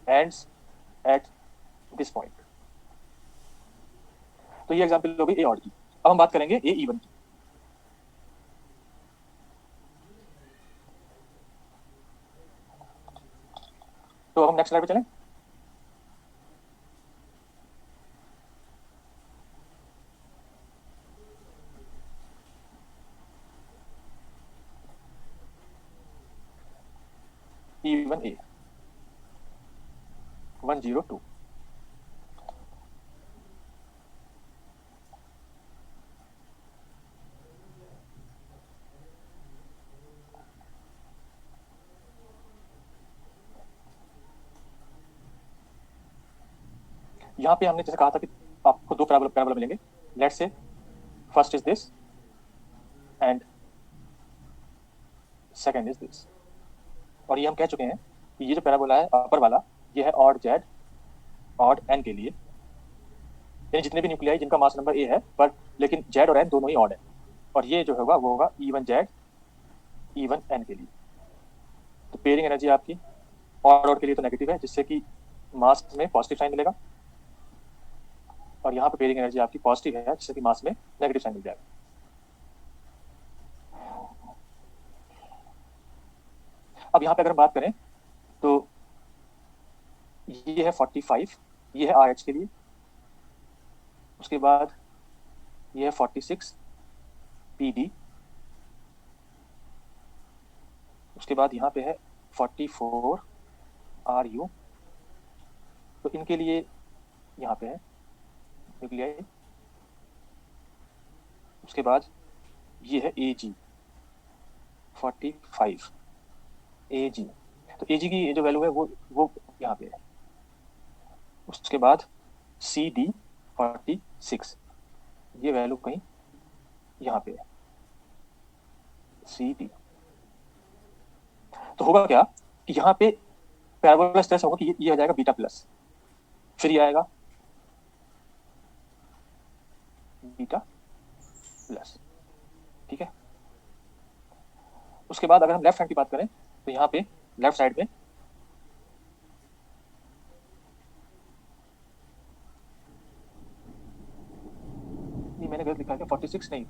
ends at this point. तो ये एग्जांपल हो गई ए ऑड की। अब हम बात करेंगे ए इवन की। तो हम नेक्स्ट स्लाइड पे चलें। Even a 102। यहाँ पे हमने जैसे कहा था कि आपको दो पैराबोला मिलेंगे। Let's say first is this and second is this. और ये हम कह चुके हैं कि ये जो पैराबोला है अपर वाला ये है ऑड जेड ऑड एन के लिए, यानी जितने भी न्यूक्लियाई जिनका मास नंबर ए है पर लेकिन जेड और एन दोनों ही ऑड है। और ये जो होगा वो होगा इवन जेड इवन एन के लिए। तो पेयरिंग एनर्जी आपकी ऑड के लिए तो नेगेटिव है, जिससे कि मास में पॉजिटिव साइन मिलेगा, और यहाँ पे पेयरिंग एनर्जी आपकी पॉजिटिव है जिससे कि मास में नेगेटिव साइन मिल जाएगा। अब यहाँ पे अगर हम बात करें तो ये है 45, ये है RH के लिए। उसके बाद ये है 46 PD। उसके बाद यहाँ पे है 44 RU। तो इनके लिए यहाँ पे है न्यूक्लियाई। उसके बाद ये है AG 45 AG। तो AG की जो वैल्यू है वो यहाँ पे है। उसके बाद CD 46, ये वैल्यू कहीं यहाँ पे है CD। तो होगा क्या कि यहाँ पे पैराबोला स्ट्रेस होगा कि ये आ जाएगा बीटा प्लस, फिर ये आएगा बीटा प्लस। ठीक है। उसके बाद अगर हम लेफ्ट हैंड की बात करें तो यहाँ पे लेफ्ट साइड में नहीं, मैंने गलत लिखा गया 46, नहीं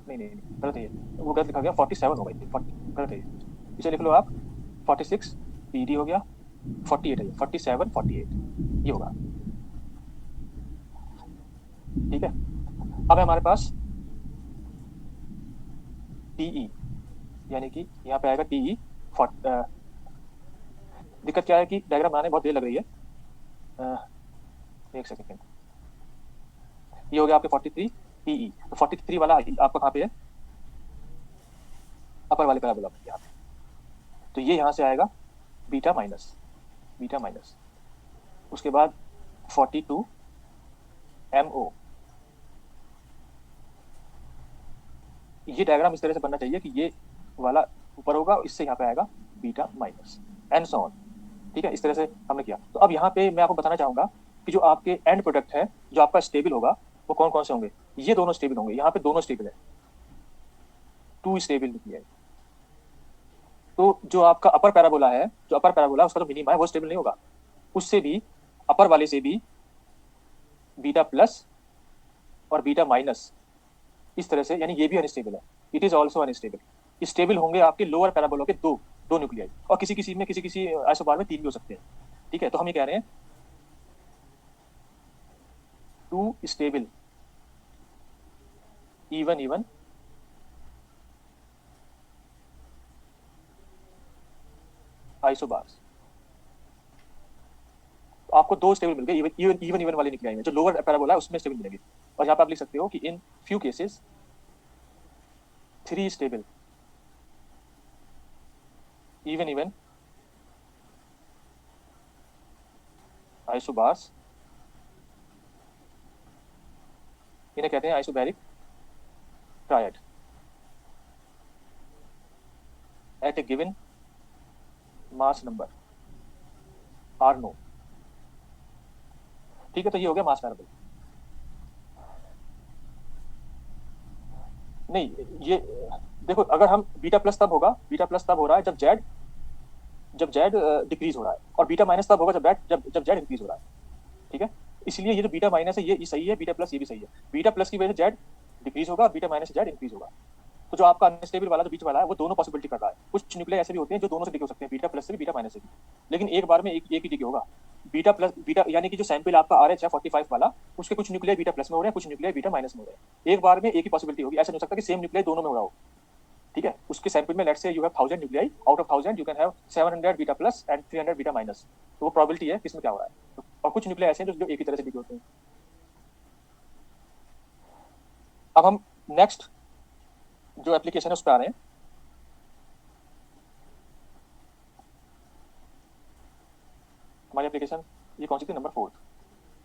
गलत है, वो गलत लिखा गया 47 होगा, ये गलत है। इसे लिख लो आप 46 PD हो गया, 48 है, 47 48 ये होगा। ठीक है। अब है हमारे पास TE, यानी कि यहाँ पे आएगा TE। दिक्कत क्या है कि डायग्राम बनाने बहुत देर लग रही है। एक सेकेंड। ये हो गया आपके 43 TE। तो 43 वाला आपका कहाँ पे है? अपर वाले पैराबोला में यहाँ पे। तो ये यहाँ से आएगा बीटा माइनस। उसके बाद 42 MO। ये डायग्राम इस तरह से बनना चाहिए कि ये वाला ऊपर होगा, इससे यहाँ पे आएगा beta minus, and so on. ठीक है, इस तरह से हमने किया। तो अब यहाँ पे मैं आपको बताना चाहूंगा कि जो आपके एंड प्रोडक्ट है, जो आपका स्टेबल होगा, वो कौन कौन से होंगे। ये दोनों स्टेबल होंगे, यहाँ पे दोनों स्टेबल है, 2 स्टेबल निकले। तो जो आपका अपर पैराबोला है, जो अपर पैराबोला उसका जो मिनिमा है वो स्टेबल नहीं होगा, उससे भी अपर वाले से भी बीटा प्लस और बीटा माइनस, इस तरह से, यानी ये भी अनस्टेबल है, it is also unstable. Stable होंगे आपके लोअर पैराबोला के दो दो न्यूक्लियाई, और किसी किसी में, किसी किसी आइसोबार में 3 भी हो सकते हैं। ठीक है, तो हम ये कह रहे हैं 2 स्टेबल इवन इवन आइसोबार्स। तो आपको 2 स्टेबल मिल गए इवन वाले न्यूक्लियाई में, जो लोअर पैराबोला है उसमें स्टेबल मिलेंगे। और यहाँ पे आप लिख सकते हो कि in few cases 3 stable even isobars, इन्हें कहते हैं isobaric triad at a given mass number are known. ठीक है, तो ये हो गया मास पैराबोला। नहीं, ये देखो, अगर हम बीटा प्लस तब होगा, बीटा प्लस तब हो रहा है जब जेड डिक्रीज हो रहा है, और बीटा माइनस तब होगा जब जेड इंक्रीज हो रहा है। ठीक है, इसलिए ये जो बीटा माइनस है ये सही है, बीटा प्लस ये भी सही है। बीटा प्लस की वजह से जेड डिक्रीज होगा और बीटा माइनस से जेड इंक्रीज होगा। तो जो आपका अनस्टेबल वाला जो बीच वाला है वो दोनों पॉसिबिलिटी कर रहा है। कुछ न्यूक्लियाई ऐसे भी होते हैं जो दोनों से डिके हो सकते हैं, बीटा प्लस से भी बीटा माइनस से भी, लेकिन एक बार में एक ही डिके होगा। बीटा प्लस बीटा, यानी कि जो सैंपल आपका RH है 45 वाला, उसके कुछ न्यूक्लियाई बीटा प्लस में हो रहे हैं, कुछ न्यूक्लियाई बीटा माइनस में हो रहे हैं। एक बार में एक ही पॉसिबिलिटी होगी, ऐसा नहीं हो सकता कि सेम न्यूक्लियाई दोनों में हो रहा हो। ठीक है, उसके सैंपल में let's say you have 1000 nuclei, out of 1000 you can have 700 beta plus and 300 beta minus. तो वो प्रोबेबिलिटी है किसमें क्या हो रहा है। और कुछ न्यूक्लियाई ऐसे हैं जो एक ही तरह से डिके होते हैं। अब हम नेक्स्ट जो एप्लीकेशन है उस पर आ रहे हैं। हमारी एप्लीकेशन ये कौन सी थी, नंबर 4।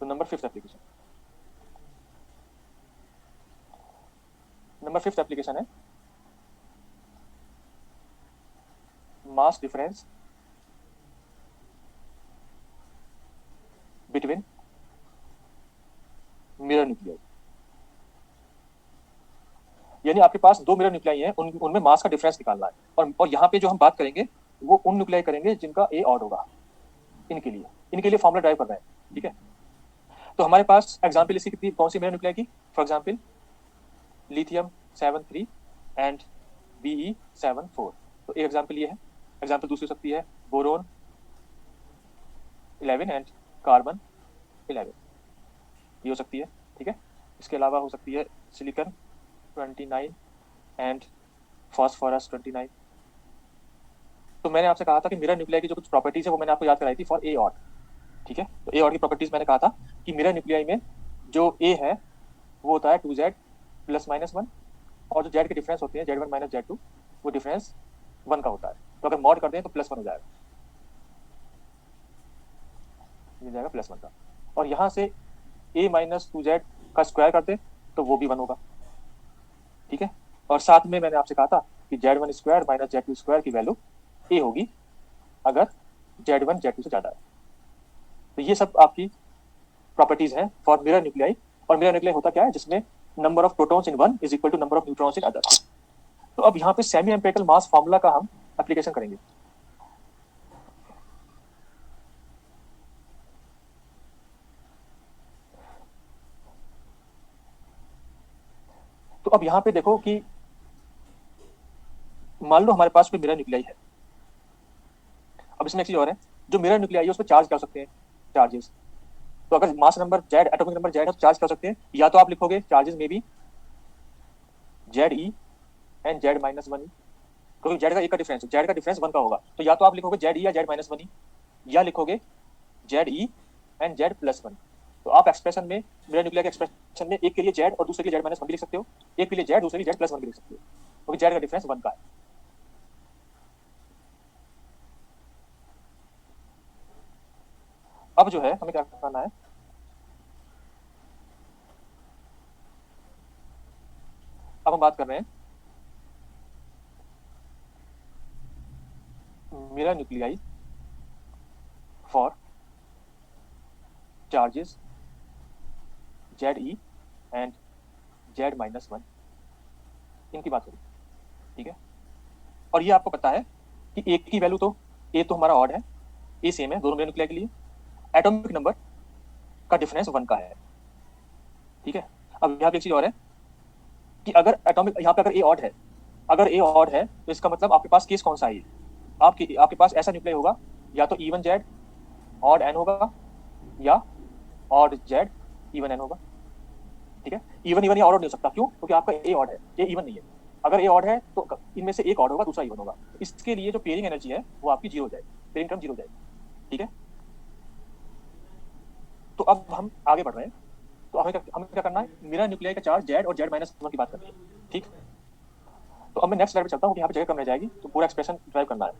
तो number 5th application, number 5th application है मास डिफरेंस बिटवीन मिरर न्यूक्लियाई। यानी आपके पास 2 मिरर न्यूक्लियाई हैं, उनमें मास का डिफरेंस निकालना है। और यहाँ पे जो हम बात करेंगे वो उन न्यूक्लियाई करेंगे जिनका ए ऑड होगा। इनके लिए फॉर्मूला ड्राइव कर रहे हैं। ठीक है, तो हमारे पास एग्जाम्पल इसकी कितनी, कौन सी मिरर न्यूक्लियाई की, for example lithium 7 3 and Be 7 4। तो एक एग्जाम्पल ये है। एग्जाम्पल दूसरी हो सकती है बोरोन 11 एंड कार्बन 11, ये हो सकती है। ठीक है, इसके अलावा हो सकती है सिलिकॉन 29 एंड फॉस्फोरस 29। तो मैंने आपसे कहा था कि मिरर न्यूक्लियाई की जो कुछ प्रॉपर्टीज है वो मैंने आपको याद कराई थी फॉर ए ऑड। ठीक है, तो ए ऑड की प्रॉपर्टीज मैंने कहा था कि मिरर न्यूक्लियाई में जो ए है वो होता है 2Z प्लस माइनस 1, और जो जेड के डिफरेंस होते हैं Z1 माइनस Z2, वो डिफरेंस 1 का होता है। तो अगर मॉड कर दें तो +1 हो जाएगा, ये जाएगा +1 का। और यहाँ से a माइनस 2Z का स्क्वायर कर दे तो वो भी 1 होगा। ठीक है, और साथ में मैंने आपसे कहा था कि Z1 square minus Z2 square की वैल्यू a होगी अगर Z1 Z2 से ज्यादा है। तो ये सब आपकी प्रॉपर्टीज हैं फॉर मिरर न्यूक्लियाई। और मिरर न्यूक्लियाई होता क्या है, जिसमें number of protons in one is equal to number of neutrons in other. तो अब यहाँ पे सेमी एम्पिरिकल मास फार्मूला का हम एप्लीकेशन करेंगे। तो अब यहाँ पे देखो कि मान लो हमारे पास कोई मिरर न्यूक्लियाई है। अब इसमें एक चीज और है, जो मिरर न्यूक्लियाई है उसमें चार्ज क्या हो सकते हैं, चार्जेस। तो अगर mass number Z, atomic number Z है, तो चार्ज क्या हो सकते हैं, या तो आप लिखोगे चार्जेस में भी Z E and Z minus 1 ई, क्योंकि जेड का एक का डिफरेंस, जेड का डिफरेंस 1 का होगा। तो या तो आप लिखोगे जेड ई या जेड माइनस 1 ई, या लिखोगे Z E and Z plus 1। तो आप एक्सप्रेशन में, मिरर न्यूक्लियाई के एक्सप्रेशन में एक के लिए जेड और दूसरे के लिए जेड माइनस 1 भी लिख सकते हो, एक के लिए जेड दूसरे के लिए जेड प्लस 1 भी लिख सकते हो, क्योंकि जेड का डिफरेंस 1 का है। अब जो है हमें क्या करना है, अब हम बात कर रहे हैं mirror nuclei for charges ZE and Z-1, इनकी बात करें, ठीक है। और ये आपको पता है कि ए की वैल्यू तो ए तो हमारा ऑड है, ए सेम है दोनों मिरर न्यूक्लियाई के लिए, एटॉमिक नंबर का डिफरेंस 1 का है, ठीक है। अब यहाँ पे एक चीज और है कि अगर एटॉमिक यहाँ पे अगर ए ऑड है, अगर ए ऑड है तो इसका मतलब आपके पास केस कौन सा है, आपके पास ऐसा न्यूक्लियाई होगा या तो इवन जेड ऑड एन होगा या ऑड जेड इवन एन होगा, ठीक है। इवन इवन या ऑड नहीं हो सकता, क्यों? क्योंकि आपका ए ऑड है, ए इवन नहीं है। अगर ए ऑड है तो इनमें से एक ऑड होगा, दूसरा इवन होगा। इसके लिए जो पेयरिंग एनर्जी है वो आपकी जीरो हो जाएगी, पेयरिंग टर्म जीरो हो जाएगी, ठीक है। तो अब हम आगे बढ़ रहे हैं, तो हमें क्या करना है, मिरर न्यूक्लियाई का चार्ज जेड और Z-1 की बात करनी है, ठीक। तो अब मैं नेक्स्ट स्लाइड पे चलता हूँ, यहाँ पे जगह कम रह जाएगी, तो पूरा एक्सप्रेशन ड्राइव करना है।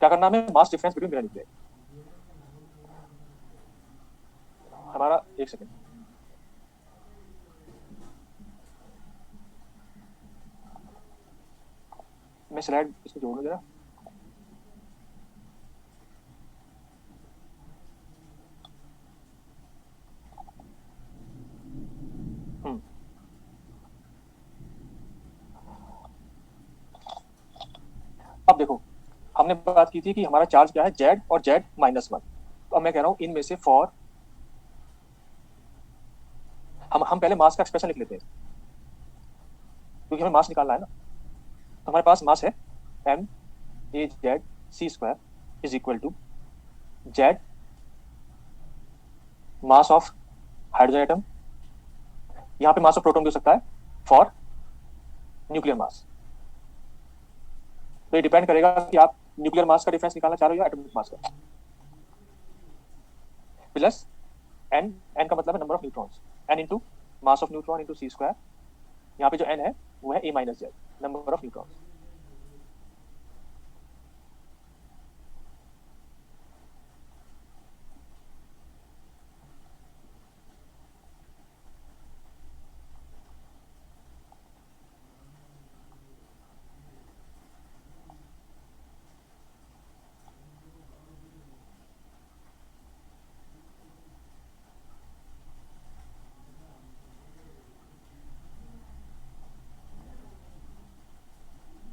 क्या करना है, मास डिफरेंस बिटवीन मिरर न्यूक्लियाई। हमारा एक सेकेंड, मैं स्लाइड इसमें जोड़ लूँ जरा। अब देखो, हमने बात की थी कि हमारा चार्ज क्या है, जेड और Z-1। तो अब मैं कह रहा हूँ इनमें से फॉर हम पहले मास का एक्सप्रेशन लिख लेते हैं, क्योंकि हमें मास निकालना है ना। तो हमारे पास मास है MaZc² is equal to Z mass of hydrogen atom, यहाँ पे मास ऑफ प्रोटॉन भी हो सकता है, फॉर न्यूक्लियर मास। तो ये डिपेंड करेगा कि आप न्यूक्लियर मास का डिफरेंस निकालना चाह रहे हो या एटॉमिक मास का। प्लस n का मतलब है number of neutrons, n into mass of neutron into C²। यहाँ पे जो n है वो है A-Z, नंबर ऑफ न्यूट्रॉन्स।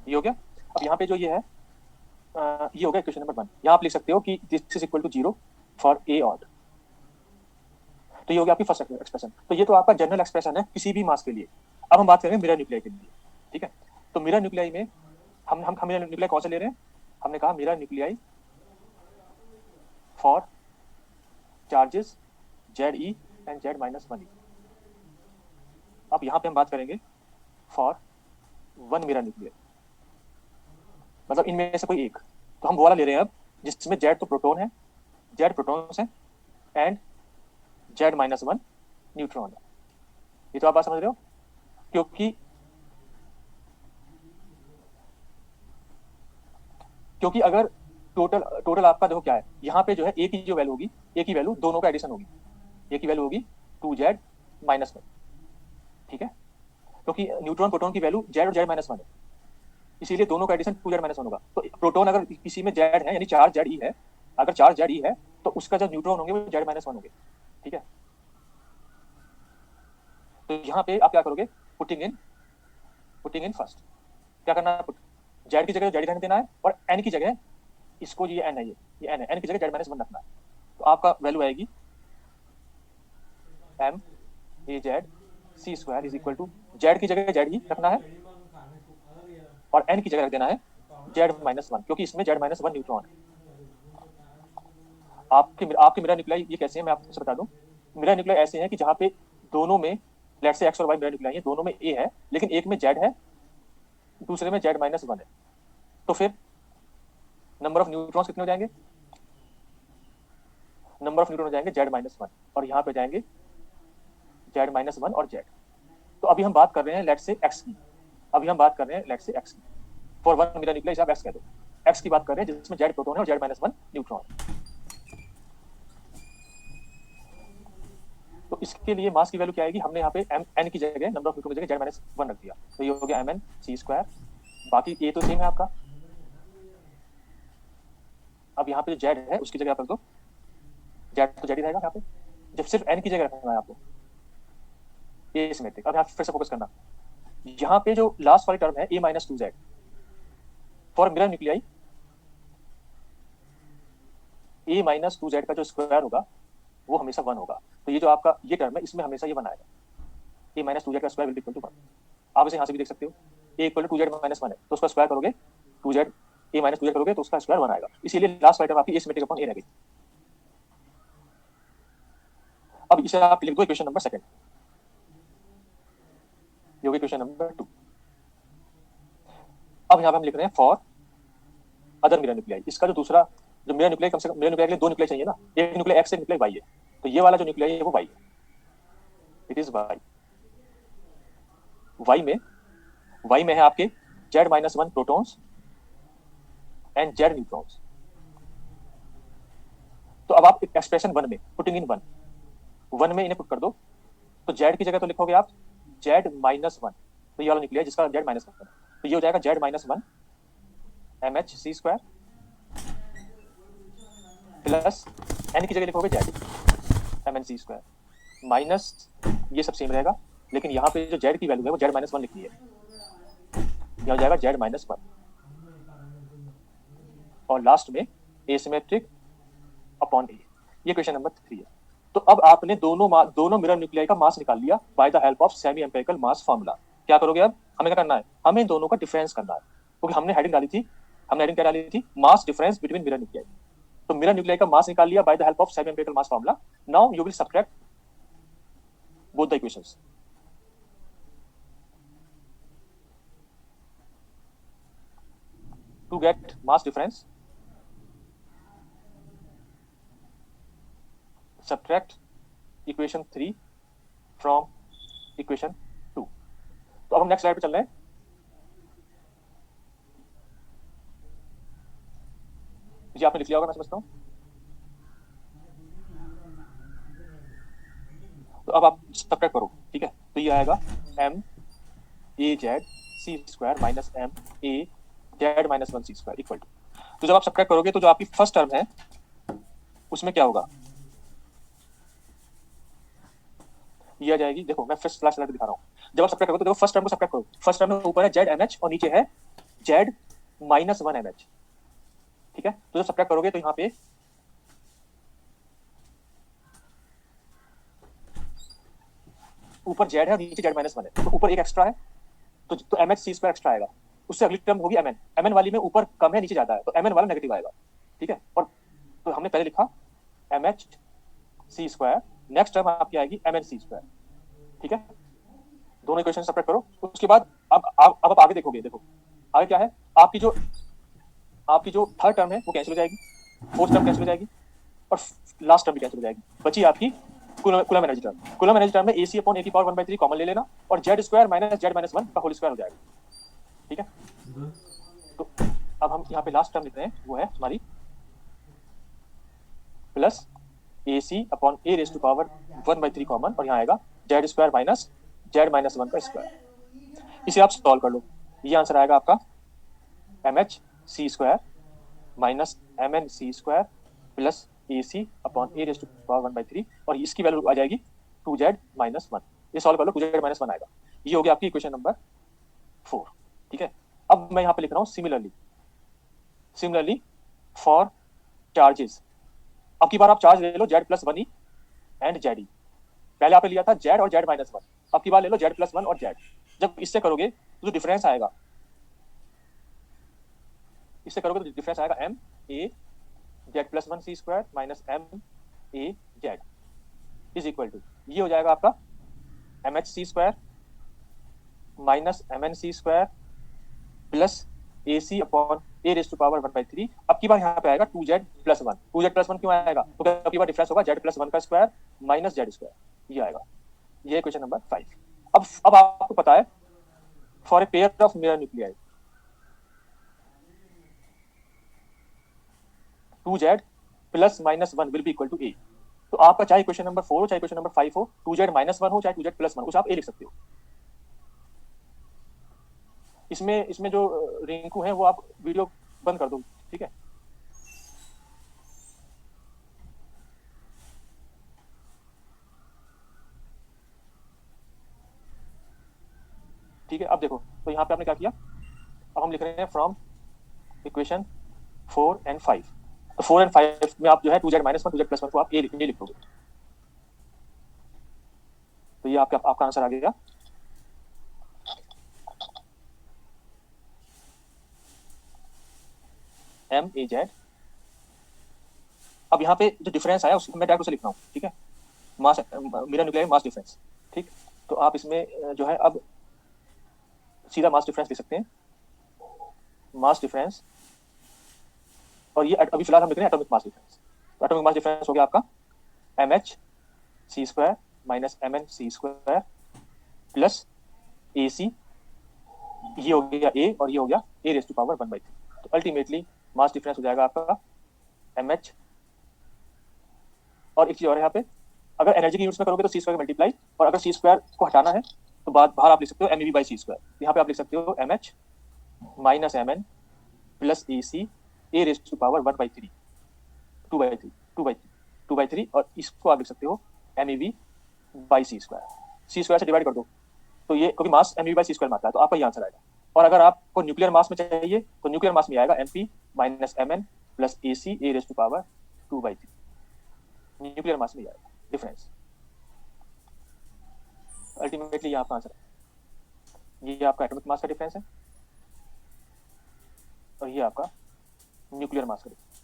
ये हो गया। अब यहाँ पे जो ये है, ये हो गया क्वेश्चन नंबर 1। यहाँ आप लिख सकते हो कि this is equal to 0 for A odd. तो ये हो गया आपकी फर्स्ट एक्सप्रेशन। तो ये तो आपका जनरल एक्सप्रेशन है किसी भी मास के लिए। अब हम बात करेंगे मिरर न्यूक्लियाई के लिए, ठीक है। तो मिरर न्यूक्लियाई में हम मिरर न्यूक्लियाई कौन सा ले रहे हैं, हमने कहा mirror nuclei for charges ZE and Z-1। अब यहाँ पे हम बात करेंगे फॉर वन मिरर न्यूक्लियाई, मतलब इनमें से कोई एक। तो हम वो वाला ले रहे हैं अब जिसमें Z तो प्रोटॉन है, Z प्रोटॉन्स है एंड Z-1 न्यूट्रॉन है। ये तो आप बात समझ रहे हो, क्योंकि अगर टोटल आपका देखो क्या है, यहाँ पे जो है ए की जो वैल्यू होगी, ए की वैल्यू दोनों का एडिशन होगी, ए की वैल्यू होगी 2Z-1, ठीक है। क्योंकि न्यूट्रॉन प्रोटॉन की वैल्यू Z और Z-1 है, इसीलिए दोनों का एडिशन 2Z-1 होगा। तो प्रोटॉन अगर किसी में Z है, यानी चार्ज ZE है, अगर चार्ज ZE है तो उसका जो न्यूट्रॉन होंगे वो Z-1 होंगे, ठीक है। तो यहाँ पे आप क्या करोगे, पुटिंग इन फर्स्ट क्या करना है, जेड की जगह जेड रहने देना है, और एन की जगह इसको, ये एन है, ये एन है, एन की जगह Z-1 रखना है। तो आपका वैल्यू आएगी MaZc² is equal to, Z की जगह ZE रखना है और एन की जगह रख देना है Z-1, क्योंकि इसमें Z-1 न्यूट्रॉन है। आपके मिरर न्यूक्लियाई ये कैसे है मैं आपको बता दूं। मिरर न्यूक्लियाई ऐसे हैं कि जहाँ पे दोनों में लेट से एक्स और वाई मिरर न्यूक्लियाई है, दोनों में ए है, लेकिन एक में जेड है, दूसरे में Z-1 है। तो फिर नंबर ऑफ न्यूट्रॉन्स कितने हो जाएंगे, नंबर ऑफ न्यूट्रॉन हो जाएंगे Z-1, और यहाँ पे जाएंगे Z-1 और Z। तो अभी हम बात कर रहे हैं लेट से एक्स की, फॉर वन मिरर न्यूक्लियाई आप एक्स कह दो, एक्स की बात कर रहे हैं जिसमें Z प्रोटॉन है और Z-1 न्यूट्रॉन। तो तो इसके लिए मास की वैल्यू क्या आएगी, हमने यहाँ पे एन की जगह, नंबर ऑफ न्यूट्रॉन की जगह जेड माइनस वन रख दिया, तो ये हो गया एम एन सी स्क्वायर। बाकी ए तो सेम है आपका, अब यहाँ पे जो जेड है उसकी जगह आप रख दो, जेड तो जेड ही रहेगा यहाँ पे, जब सिर्फ एन की जगह रखना है आपको, ए सिमेट्रिक। अब यहाँ फिर से फोकस करना, यहाँ पे जो लास्ट वाली टर्म है A minus two Z, for mirror nuclei A minus two Z का जो स्क्वायर होगा वो हमेशा वन होगा। तो ये जो आपका ये टर्म है इसमें हमेशा ये वन आएगा, ए माइनस टू जेड का square will be equal to one. आप इसे यहाँ से भी देख सकते हो, A equal to Z minus one है, तो उसका स्क्वायर करोगे two Z, A minus two Z करोगे तो उसका स्क्वायर वन आएगा, इसीलिए लास्ट वाली टर्म आपकी ए सिमेट्रिक अपॉन ए रह गई। अब इसे आप लिख दो इक्वेशन नंबर सेकंड, ये होगी इक्वेशन नंबर 2। अब यहाँ पे हम लिख रहे हैं फॉर अदर मिरर न्यूक्लियाई, इसका जो दूसरा जो मिरर न्यूक्लियाई, कम से कम मिरर न्यूक्लियाई के लिए दो न्यूक्लियाई चाहिए ना, एक न्यूक्लियाई एक्स, एक न्यूक्लियाई वाई है, तो ये वाला जो न्यूक्लियाई है वो वाई है, इट इज वाई। वाई में है आपके Z minus one protons and Z neutrons. तो अब आप एक्सप्रेशन वन में पुटिंग इन वन में इन्हें पुट कर दो, तो जेड की जगह तो लिखोगे आप जेड माइनस वन, तो ये वाला न्यूक्लियाई जिसका जेड माइनस वन, तो ये हो जाएगा Z minus one M H C square plus N की जगह लिखोगे Z M N C square minus, ये सब सेम रहेगा, लेकिन यहाँ पे जो जेड की वैल्यू है वो जेड माइनस वन लिखनी है, यह हो जाएगा जेड माइनस वन, और लास्ट में एसिमेट्रिक अपॉन ए, ये क्वेश्चन नंबर 3 है। तो अब आपने दोनों मिरर न्यूक्लियाई का मास निकाल लिया by the help of semi empirical mass formula. क्या करोगे अब, हमें क्या करना है, हमें दोनों का डिफरेंस करना है, क्योंकि हमने हेडिंग डाली थी, हमने हेडिंग क्या डाली थी, मास डिफरेंस बिटवीन मिरर न्यूक्लियाई। तो मिरर न्यूक्लियाई का मास निकाल लिया by the help of semi empirical mass formula. Now you will subtract both the equations. To get mass difference, subtract equation 3 from equation 2। तो अब हम नेक्स्ट स्लाइड पे चल रहे हैं। जी आपने लिख लिया होगा मैं समझता हूँ। तो अब आप सब्ट्रैक्ट करो, ठीक है, तो ये आएगा M A Z C square minus M A Z minus one C square equal to, तो जब आप सब्ट्रैक्ट करोगे तो जो आपकी फर्स्ट टर्म है उसमें क्या होगा, ये आ जाएगी, देखो मैं फर्स्ट फ्लैश लाइट दिखा रहा हूँ। जब आप सब्ट्रैक्ट करोगे तो देखो फर्स्ट टर्म को सब्ट्रैक्ट करो, फर्स्ट टर्म में ऊपर है जेड एम एच और नीचे है Z minus one M H, ठीक है। तो जब सब्ट्रैक्ट करोगे तो यहाँ पे ऊपर जेड है और नीचे जेड माइनस वन है, तो ऊपर एक एक्स्ट्रा है, तो M H C square extra आएगा, उससे अगली टर्म होगी एम एन वाली में ऊपर कम है नीचे ज्यादा है, तो एम एन वाला नेगेटिव आएगा, ठीक है। और तो हमने पहले लिखा M H C square, next term आपकी आएगी एम एन सी स्क्वायर, ठीक है। दोनों इक्वेशन सब्ट्रैक्ट करो, उसके बाद अब आप आगे देखोगे, देखो आगे क्या है, आपकी जो थर्ड टर्म है वो कैंसिल हो जाएगी, फोर्थ टर्म कैंसिल हो जाएगी और लास्ट टर्म भी कैंसिल हो जाएगी, बची आपकी coulomb energy term. Coulomb energy term में AC अपॉन A की पावर 1/3 कॉमन ले लेना और Z square minus Z minus one का होल स्क्वायर हो जाएगा, ठीक है। तो अब हम यहाँ पे लास्ट टर्म लिख रहे हैं, वो है हमारी plus AC upon A raise to power 1/3 common, और यहाँ आएगा Z square minus Z minus one का स्क्वायर। इसे आप सॉल्व कर लो, ये आंसर आएगा आपका MH C square minus MN C square plus AC upon A raise to power 1/3, और इसकी वैल्यू आ जाएगी 2Z माइनस वन। ये सॉल्व कर लो, 2Z माइनस वन आएगा। ये हो गया आपकी इक्वेशन नंबर 4, ठीक है। अब मैं यहाँ पे लिख रहा हूँ सिमिलरली फॉर चार्जेस। अब की बार आप चार्ज ले लो Z plus one E and Z E, पहले आपने लिया था Z और Z माइनस वन, अब की बार ले लो Z प्लस वन और Z। जब इससे करोगे तो जो डिफरेंस आएगा, इससे करोगे तो डिफरेंस आएगा M A Z plus one C square minus M A Z is equal to, ये हो जाएगा आपका M H C square minus M N C square plus A C upon A raise to power 1/3। अब की बार यहाँ पे आएगा 2Z plus one. 2Z plus one क्यों आएगा, तो अब की बार डिफरेंस होगा Z प्लस वन का स्क्वायर माइनस जेड स्क्वायर, ये आएगा। ये क्वेश्चन नंबर 5। अब आपको पता है for a pair of mirror nuclei 2Z plus minus one will be equal to A। तो आपका चाहे क्वेश्चन नंबर 4 हो चाहे क्वेश्चन नंबर 5 हो, 2z-1 हो चाहे 2z+1, उसे आप ए लिख सकते हो। इसमें जो रिंकू है वो आप वीडियो बंद कर दो, ठीक है। ठीक है, अब देखो तो यहाँ पे आपने क्या किया, अब हम लिख रहे हैं फ्रॉम इक्वेशन 4 एंड 5। तो 4 एंड 5 में आप जो है 2z-1 2z+1 को आप ए लिख दोगे, तो ये आपका आंसर आ गया। MAZ। अब यहाँ पे जो डिफरेंस आया उसको मैं डायरेक्ट उसे लिख रहा हूँ, ठीक है, मास मेरा न्यूक्लियर मास डिफरेंस, ठीक। तो आप इसमें जो है अब सीधा मास डिफरेंस लिख सकते हैं, मास डिफरेंस, और ये अभी फिलहाल हम लिख रहे हैं एटॉमिक मास डिफरेंस। तो एटॉमिक मास डिफरेंस हो गया आपका MHc² minus MnC² plus AC, ये हो गया A और ये हो गया A⁻⁴। तो अल्टीमेटली मास डिफरेंस हो जाएगा आपका MH, और एक चीज और है यहाँ पे, अगर एनर्जी की यूनिट्स में करोगे तो C² मल्टीप्लाई, और अगर C² को हटाना है तो बाहर आप लिख सकते हो MeV/C²। यहाँ पे आप लिख सकते हो MH minus Mn plus AC A⁻⁴ 2/3 और इसको आप लिख सकते हो MeV/C²। C² से डिवाइड कर दो तो ये, क्योंकि मास MeV/C² मात्रा है, तो आपका ये आंसर आएगा। और अगर आपको न्यूक्लियर मास में चाहिए तो न्यूक्लियर मास में आएगा MP minus Mn plus AC A⁻²3। Nuclear mass में आएगा डिफरेंस। अल्टीमेटली ये आपका आंसर है, ये आपका एटॉमिक मास का डिफरेंस है और ये आपका न्यूक्लियर मास का डिफरेंस।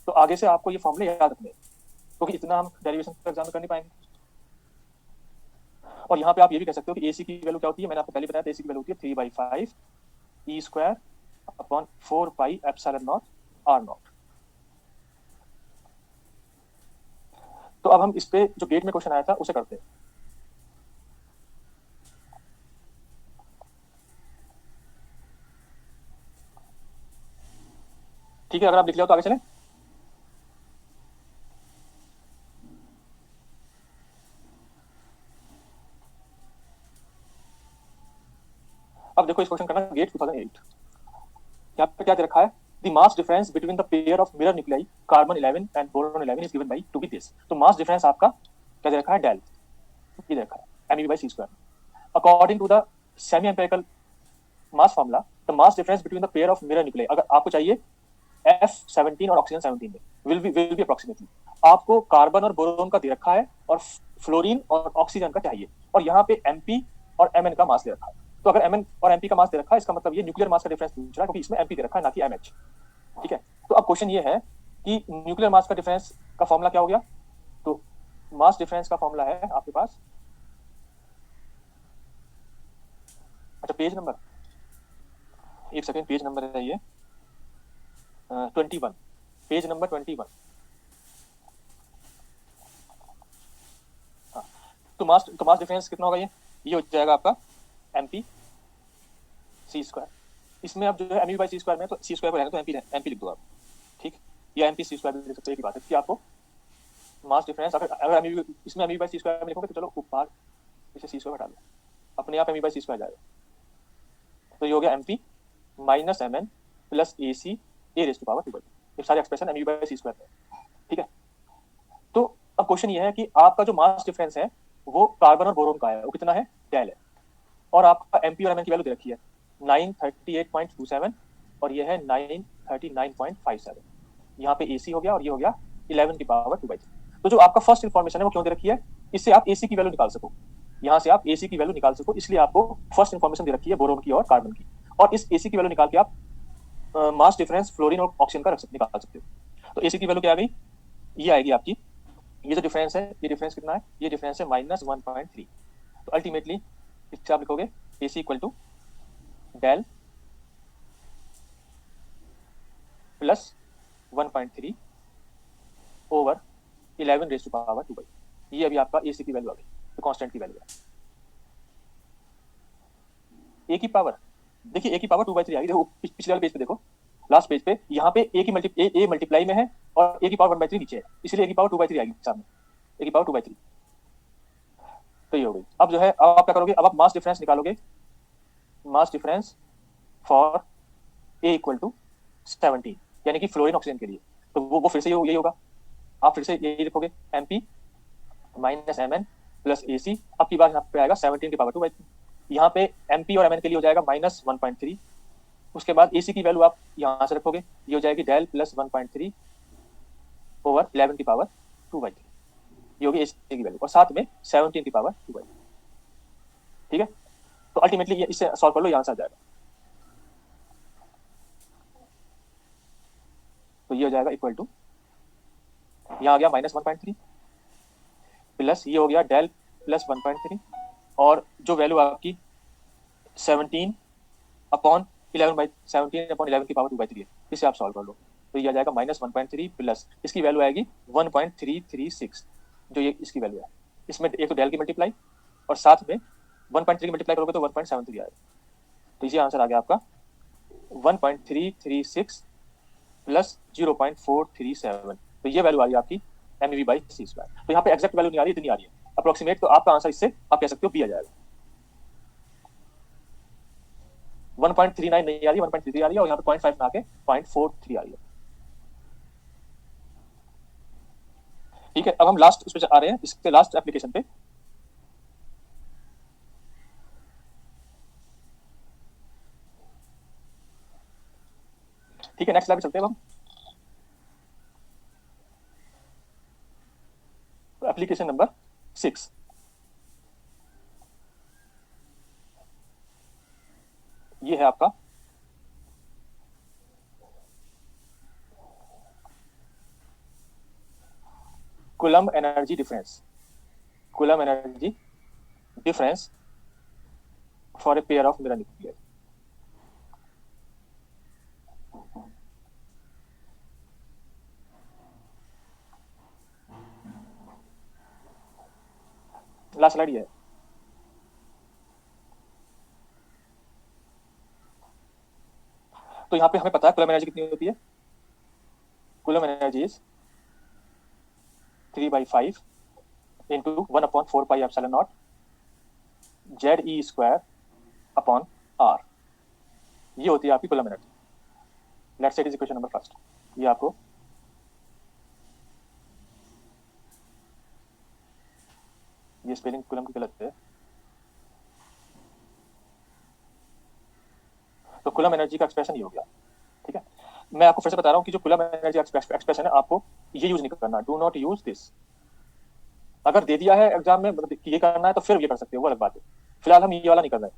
तो आगे से आपको ये फॉर्मूले याद रखने, क्योंकि इतना हम डेरिवेशन एग्जाम में कर नहीं पाएंगे। और यहाँ पे आप ये भी कह सकते हो कि AC की वैल्यू क्या होती है, मैंने आपको पहले बताया था AC की वैल्यू होती है 3/5 E² अपॉन 4πε0 R0। तो अब हम इस पे जो गेट में क्वेश्चन आया था उसे करते हैं। ठीक है, अगर आप लिख लिया तो आगे चलें। अब देखो इस क्वेश्चन का ना गेट 2008, यहाँ पे क्या दे रखा है, the mass difference between the pair of mirror nuclei carbon 11 and boron 11 is given by to be this. तो मास डिफरेंस आपका क्या दे रखा है, डेल, ये दे रखा है MeV/C²। According to the semi empirical mass formula the mass difference between the pair of mirror nuclei, अगर आपको चाहिए F17 और ऑक्सीजन 17 में, विल बी अप्रोक्सीमेटली, आपको कार्बन और बोरोन का दे रखा है और फ्लोरीन और ऑक्सीजन का चाहिए, और यहाँ पे MP और Mn का मास दे रखा है। तो अगर Mn और MP का मास दे रखा है, इसका मतलब ये न्यूक्लियर मास का डिफरेंस पूछ रहा है, क्योंकि इसमें MP दे रखा है ना कि MH। ठीक है, तो अब क्वेश्चन ये है कि न्यूक्लियर मास का डिफरेंस का फॉर्मूला क्या हो गया। तो मास डिफरेंस का फॉर्मूला है आपके पास, अच्छा पेज नंबर, एक सेकेंड, पेज नंबर है ये 21, पेज नंबर 21। हाँ, तो मास डिफरेंस कितना होगा, ये हो जाएगा आपका MP/C²। इसमें आप जो है MeV/C² में तो C² को रहने तो MP लिख दो आप, ठीक, या MP/C² भी लिख सकते हो, एक ही बात है कि आपको मास डिफरेंस अगर इसमें MeV/C² में लिखोगे तो चलो ऊपर इसे C² हटा लो, अपने आप MeV/C² आ जाएगा। तो ये हो गया MP minus Mn plus AC A⁻²। ये सारे एक्सप्रेशन MeV/C² है, ठीक है। तो अब क्वेश्चन ये है कि आपका जो मास डिफरेंस है वो कार्बन और बोरोन का है, वो कितना है, डेल है, और आपका MP और Mn की वैल्यू दे रखी है 938.27 और ये है 939.57। यहाँ पे AC हो गया और ये हो गया 11⁻²। तो जो आपका फर्स्ट इन्फॉर्मेशन है वो क्यों दे रखी है, इससे आप AC की वैल्यू निकाल सको, यहाँ से आप AC की वैल्यू निकाल सको, इसलिए आपको फर्स्ट इन्फॉर्मेशन दे रखी है बोरोन की और कार्बन की, और इस AC की वैल्यू निकाल के आप मास डिफरेंस फ्लोरीन और ऑक्सीजन का निकाल सकते हो। तो AC की वैल्यू क्या आ गई, ये आएगी आपकी, ये जो डिफरेंस है, ये डिफरेंस कितना है, ये डिफरेंस है -1.3। तो अल्टीमेटली इससे आप लिखोगे AC equal to del plus 1.3 over 11⁻²। ये अभी आपका AC की वैल्यू आ गई, तो कांस्टेंट की वैल्यू है। A की पावर, देखिए A की पावर 2/3 आ गई, देखो पिछले वाले पेज पे देखो, लास्ट पेज पे यहाँ पे ए की ए मल्टीप्लाई में है और ए की पावर 1/3 नीचे है, इसलिए ए की पावर 2/3 आएगी सामने, ए की पावर 2/3। तो ये हो गई। अब जो है अब आप क्या करोगे, अब आप मास डिफरेंस निकालोगे, mass difference for A equal to 17, यानी कि फ्लोरीन ऑक्सीजन के लिए। तो वो फिर से यही होगा, आप फिर से यही लिखोगे, MP minus M N plus A C. अब की बार यहाँ पे आएगा 17 की पावर 2/3। यहाँ पे एमपी और एम एन के लिए हो जाएगा माइनस 1.3। उसके बाद एसी की वैल्यू आप यहाँ से रखोगे, ये हो जाएगी डेल प्लस 1.3 ओवर 11 की पावर 2/3, ये होगी एसी की वैल्यू, और साथ में 17 की पावर 2/3। ठीक है, तो अल्टीमेटली ये इससे सॉल्व कर लो, यहाँ से आ जाएगा। तो ये हो जाएगा इक्वल टू, यहाँ आ गया माइनस 1.3 प्लस ये हो गया डेल प्लस 1.3, और जो वैल्यू आपकी 17 अपॉन 11 की पावर 2/3 है, इसे आप सॉल्व कर लो। तो ये आ जाएगा माइनस 1.3 प्लस इसकी वैल्यू आएगी 1.336, जो ये इसकी वैल्यू है। इसमें एक तो डेल की मल्टीप्लाई और साथ में 1.3 की मल्टीप्लाई करोगे तो 1.73 आएगा। तो इसी आंसर आ गया आपका 1.336 प्लस 0.437। तो ये वैल्यू आ रही है आपकी MEV/c²। तो यहाँ पे एग्जैक्ट वैल्यू नहीं आ रही, इतनी आ रही है अप्रोक्सीमेट। तो आपका आंसर इससे आप कह सकते हो बी आ जाएगा। 1.39 नहीं आ रही, 1.33 आ रही है, और यहाँ पे 0.5 ना आके 0.43 आ रही है। ठीक है, अब हम लास्ट उस पे आ रहे हैं, इसके लास्ट एप्लीकेशन पे। ठीक है, नेक्स्ट स्लाइड पे चलते हैं हम। एप्लीकेशन नंबर 6, ये है आपका coulomb energy difference, coulomb energy difference for a pair of mirror nuclear. Last slide ये है। तो यहाँ पे हमें पता है कूलम्ब एनर्जी कितनी होती है। Coulomb energy is 3/5 into 1/4 pi epsilon not ZE² upon R, ये होती है आपकी coulomb energy. Let's say it is equation number first. ये आपको ये स्पेलिंग कूलम्ब की गलत है। तो कूलम्ब एनर्जी का एक्सप्रेशन ये हो गया। ठीक है, मैं आपको फिर से बता रहा हूँ कि जो कूलम्ब एनर्जी एक्सप्रेशन है, आपको ये यूज नहीं करना, डू नॉट यूज दिस। अगर दे दिया है एग्जाम में कि ये करना है तो फिर ये कर सकते हो, वो अलग बात है। फिलहाल हम ये वाला नहीं कर रहे हैं,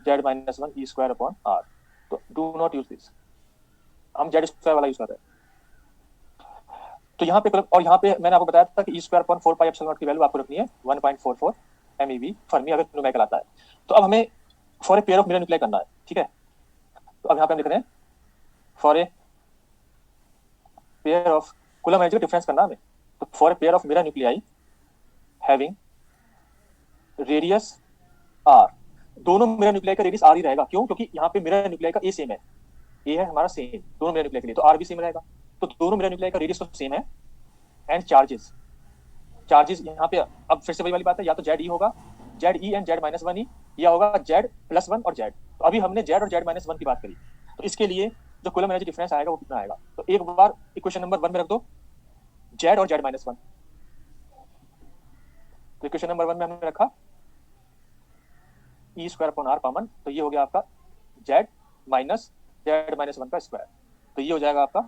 Z-1 E² अपॉन R। तो डू नॉट यूज दिस, हम Z² वाला यूज कर रहे हैं। तो यहाँ पे और यहाँ पे मैंने आपको बताया था कि E² upon 4 pi epsilon not की वैल्यू आपको रखनी है 1.44 MeV फर्मी, अगर न्यूमेरिकल आता है। तो अब हमें for a pair of mirror nuclear करना है। ठीक है, तो अब यहाँ पे हम लिख रहे हैं for a pair of, coulomb energy का डिफरेंस करना है हमें। तो for a pair of mirror nuclei having radius R, दोनों मिरर न्यूक्लियाई का रेडियस R ही रहेगा। क्यों? क्योंकि यहाँ पे मिरर न्यूक्लियाई का ए सेम है, ए है हमारा सेम दोनों मिरर न्यूक्लियाई के लिए, तो R भी सेम रहेगा। तो दोनों मिरर न्यूक्लियाई का रेडियस तो सेम है। एंड चार्जेस, चार्जेस यहाँ पे अब फिर से वही वाली बात है, या तो ZE होगा, ZE एंड Z-1E, या होगा Z+1 और Z। तो अभी हमने Z और Z-1 की बात करी, तो इसके लिए जो कूलम्ब एनर्जी डिफरेंस आएगा वो कितना आएगा। तो एक बार इक्वेशन नंबर 1 में रख दो Z और Z-1। तो इक्वेशन नंबर 1 में हमने रखा E² अपॉन R कॉमन, तो ये हो गया आपका Z माइनस Z-1 का स्क्वायर। तो ये हो जाएगा आपका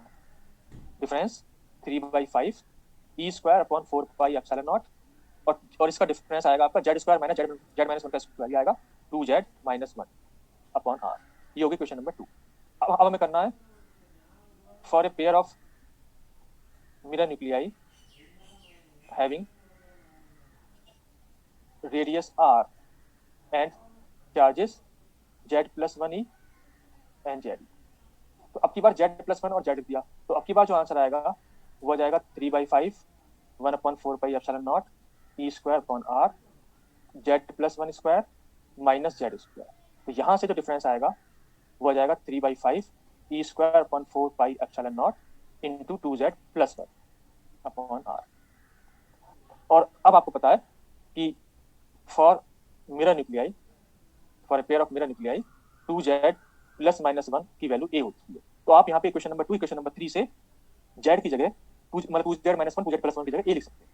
difference 3/5 E² upon 4 pi epsilon naught, और इसका डिफरेंस आएगा आपका Z² माइनस Z-1 का स्क्वायर, आएगा 2Z-1 अपॉन R। ये होगी क्वेश्चन नंबर 2। अब हमें करना है for a pair of mirror nuclei having radius R and charges Z+1E and ZE। तो अब की बार Z+1 और Z दिया, तो अब की बार जो आंसर आएगा वो आ जाएगा 3/5 1/4 pi epsilon not E² upon R Z+1² minus Z²। तो यहाँ से जो डिफरेंस आएगा वो आ जाएगा 3/5 E square upon 4 pi epsilon naught into 2z plus 1 upon r। और अब आपको पता है कि for mirror nuclei, for a pair of mirror nuclei 2z plus minus 1 की वैल्यू a होती है। तो आप यहाँ पे इक्वेशन नंबर 2 इक्वेशन नंबर 3 से z की जगह मतलब 2z माइनस 1 2z प्लस 1 की जगह a लिख सकते हैं।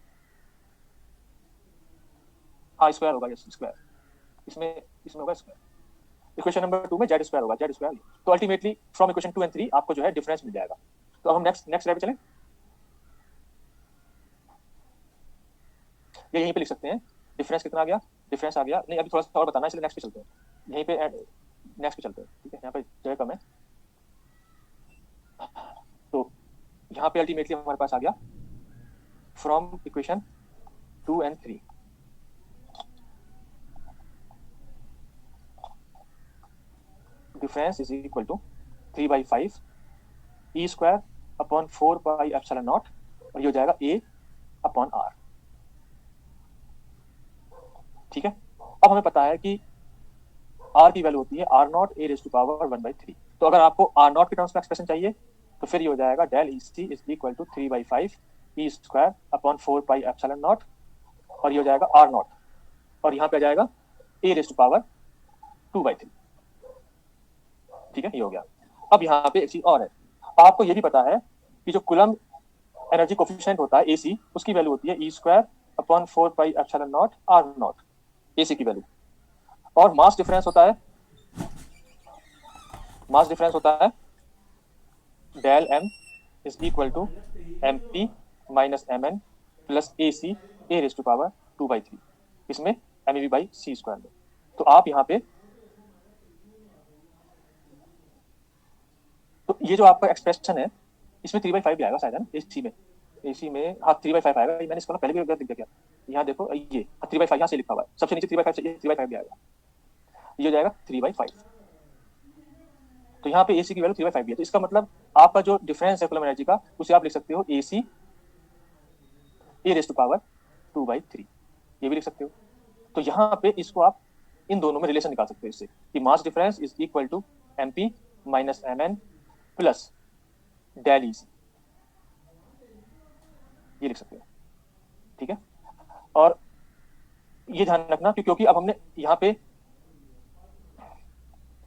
हाँ स्क्वायर होगा, यस स्क्वायर, इसमें होगा स्क्वायर। इक्वेशन नंबर 2 में z स्क्वायर होगा, z स्क्वायर। तो अल्टीमेटली फ्रॉम इक्वेशन 2 एंड 3 आपको जो है डिफरेंस मिल जाएगा। तो अब हम नेक्स्ट स्लाइड पे चलें। ये यहीं पे लिख सकते हैं डिफरेंस कितना आ गया, डिफरेंस आ गया नहीं, अभी थोड़ा सा और बताना है इसलिए नेक्स्ट पे चलते हैं, यहीं पे नेक्स्ट पे चलते हैं, ठीक है। यहाँ पे जगह कम है, तो यहाँ पे अल्टीमेटली हमारे पास आ गया from equation 2 and 3 difference is equal to 3/5 E square upon 4 pi epsilon naught, और ये हो जाएगा a अपॉन r, ठीक है। अब हमें पता है कि r की वैल्यू होती है r naught a raise to power 1/3। तो अगर आपको r नॉट के टर्म्स में एक्सप्रेशन चाहिए तो फिर ये हो जाएगा del E C is equal to 3/5 E square upon 4 pi epsilon naught, और ये हो जाएगा r नॉट, और यहाँ पे आ जाएगा a रेज़ टू पावर 2/3, ठीक है। ये हो गया। अब यहाँ पे एक चीज और है, आपको ये भी पता है कि जो कूलम्ब एनर्जी कोफिशिएंट होता है AC, उसकी वैल्यू होती है E square upon 4 pi epsilon naught r naught, AC की वैल्यू। और मास डिफरेंस होता है del m is equal to mp minus mn plus AC a raise to power 2/3, इसमें mev बाई c स्क्वायर में। तो आप यहाँ पे तो ये जो आपका एक्सप्रेशन है इसमें 3/5 भी आएगा शायद, है ना, AC में हाँ 3/5 आएगा। मैंने इसको पहले भी गलत लिख दिया क्या, यहाँ देखो ये 3/5 यहाँ से लिखा हुआ है, सबसे नीचे 3/5 से 3/5 भी आएगा, ये हो जाएगा 3/5। तो यहाँ पे AC की वैल्यू 3/5 भी है, तो इसका मतलब आपका जो डिफरेंस है कूलम्ब एनर्जी का, उसे आप लिख सकते हो AC a raise to power 2/3, ये भी लिख सकते हो। तो यहाँ पे इसको आप इन दोनों में रिलेशन निकाल सकते हो इससे कि mass difference is equal to mp minus mn plus del E C, ये लिख सकते हो, ठीक है। और ये ध्यान रखना क्योंकि अब हमने यहाँ पे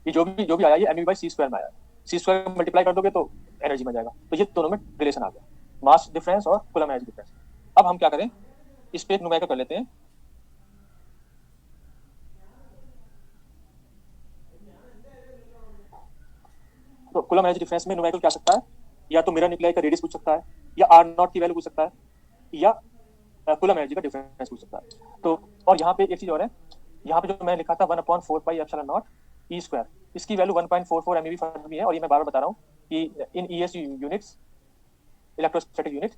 ये जो भी आया ये एम बाई सी स्क्वायर में आया, सी स्क्वायर मल्टीप्लाई कर दोगे तो एनर्जी में जाएगा, तो ये दोनों में रिलेशन आ गया, मास डिफरेंस और कूलम्ब एनर्जी डिफरेंस। अब हम क्या करें, इस पे एक न्यूमेरिकल कर लेते हैं। तो कूलम्ब एनर्जी डिफरेंस में न्यूमेरिकल क्या आ सकता है, या तो मिरर न्यूक्लियाई का रेडियस पूछ सकता है, या आर नॉट की वैल्यू पूछ सकता है, या कूलम्ब एनर्जी का डिफरेंस पूछ सकता है। तो और यहाँ पे एक चीज और है, यहाँ पे जो मैं लिखा था 1/4 pi epsilon not E square, इसकी वैल्यू 1.44 MeV फर्मी है। और ये मैं बार बार बता रहा हूँ कि इन ES units, electrostatic unit,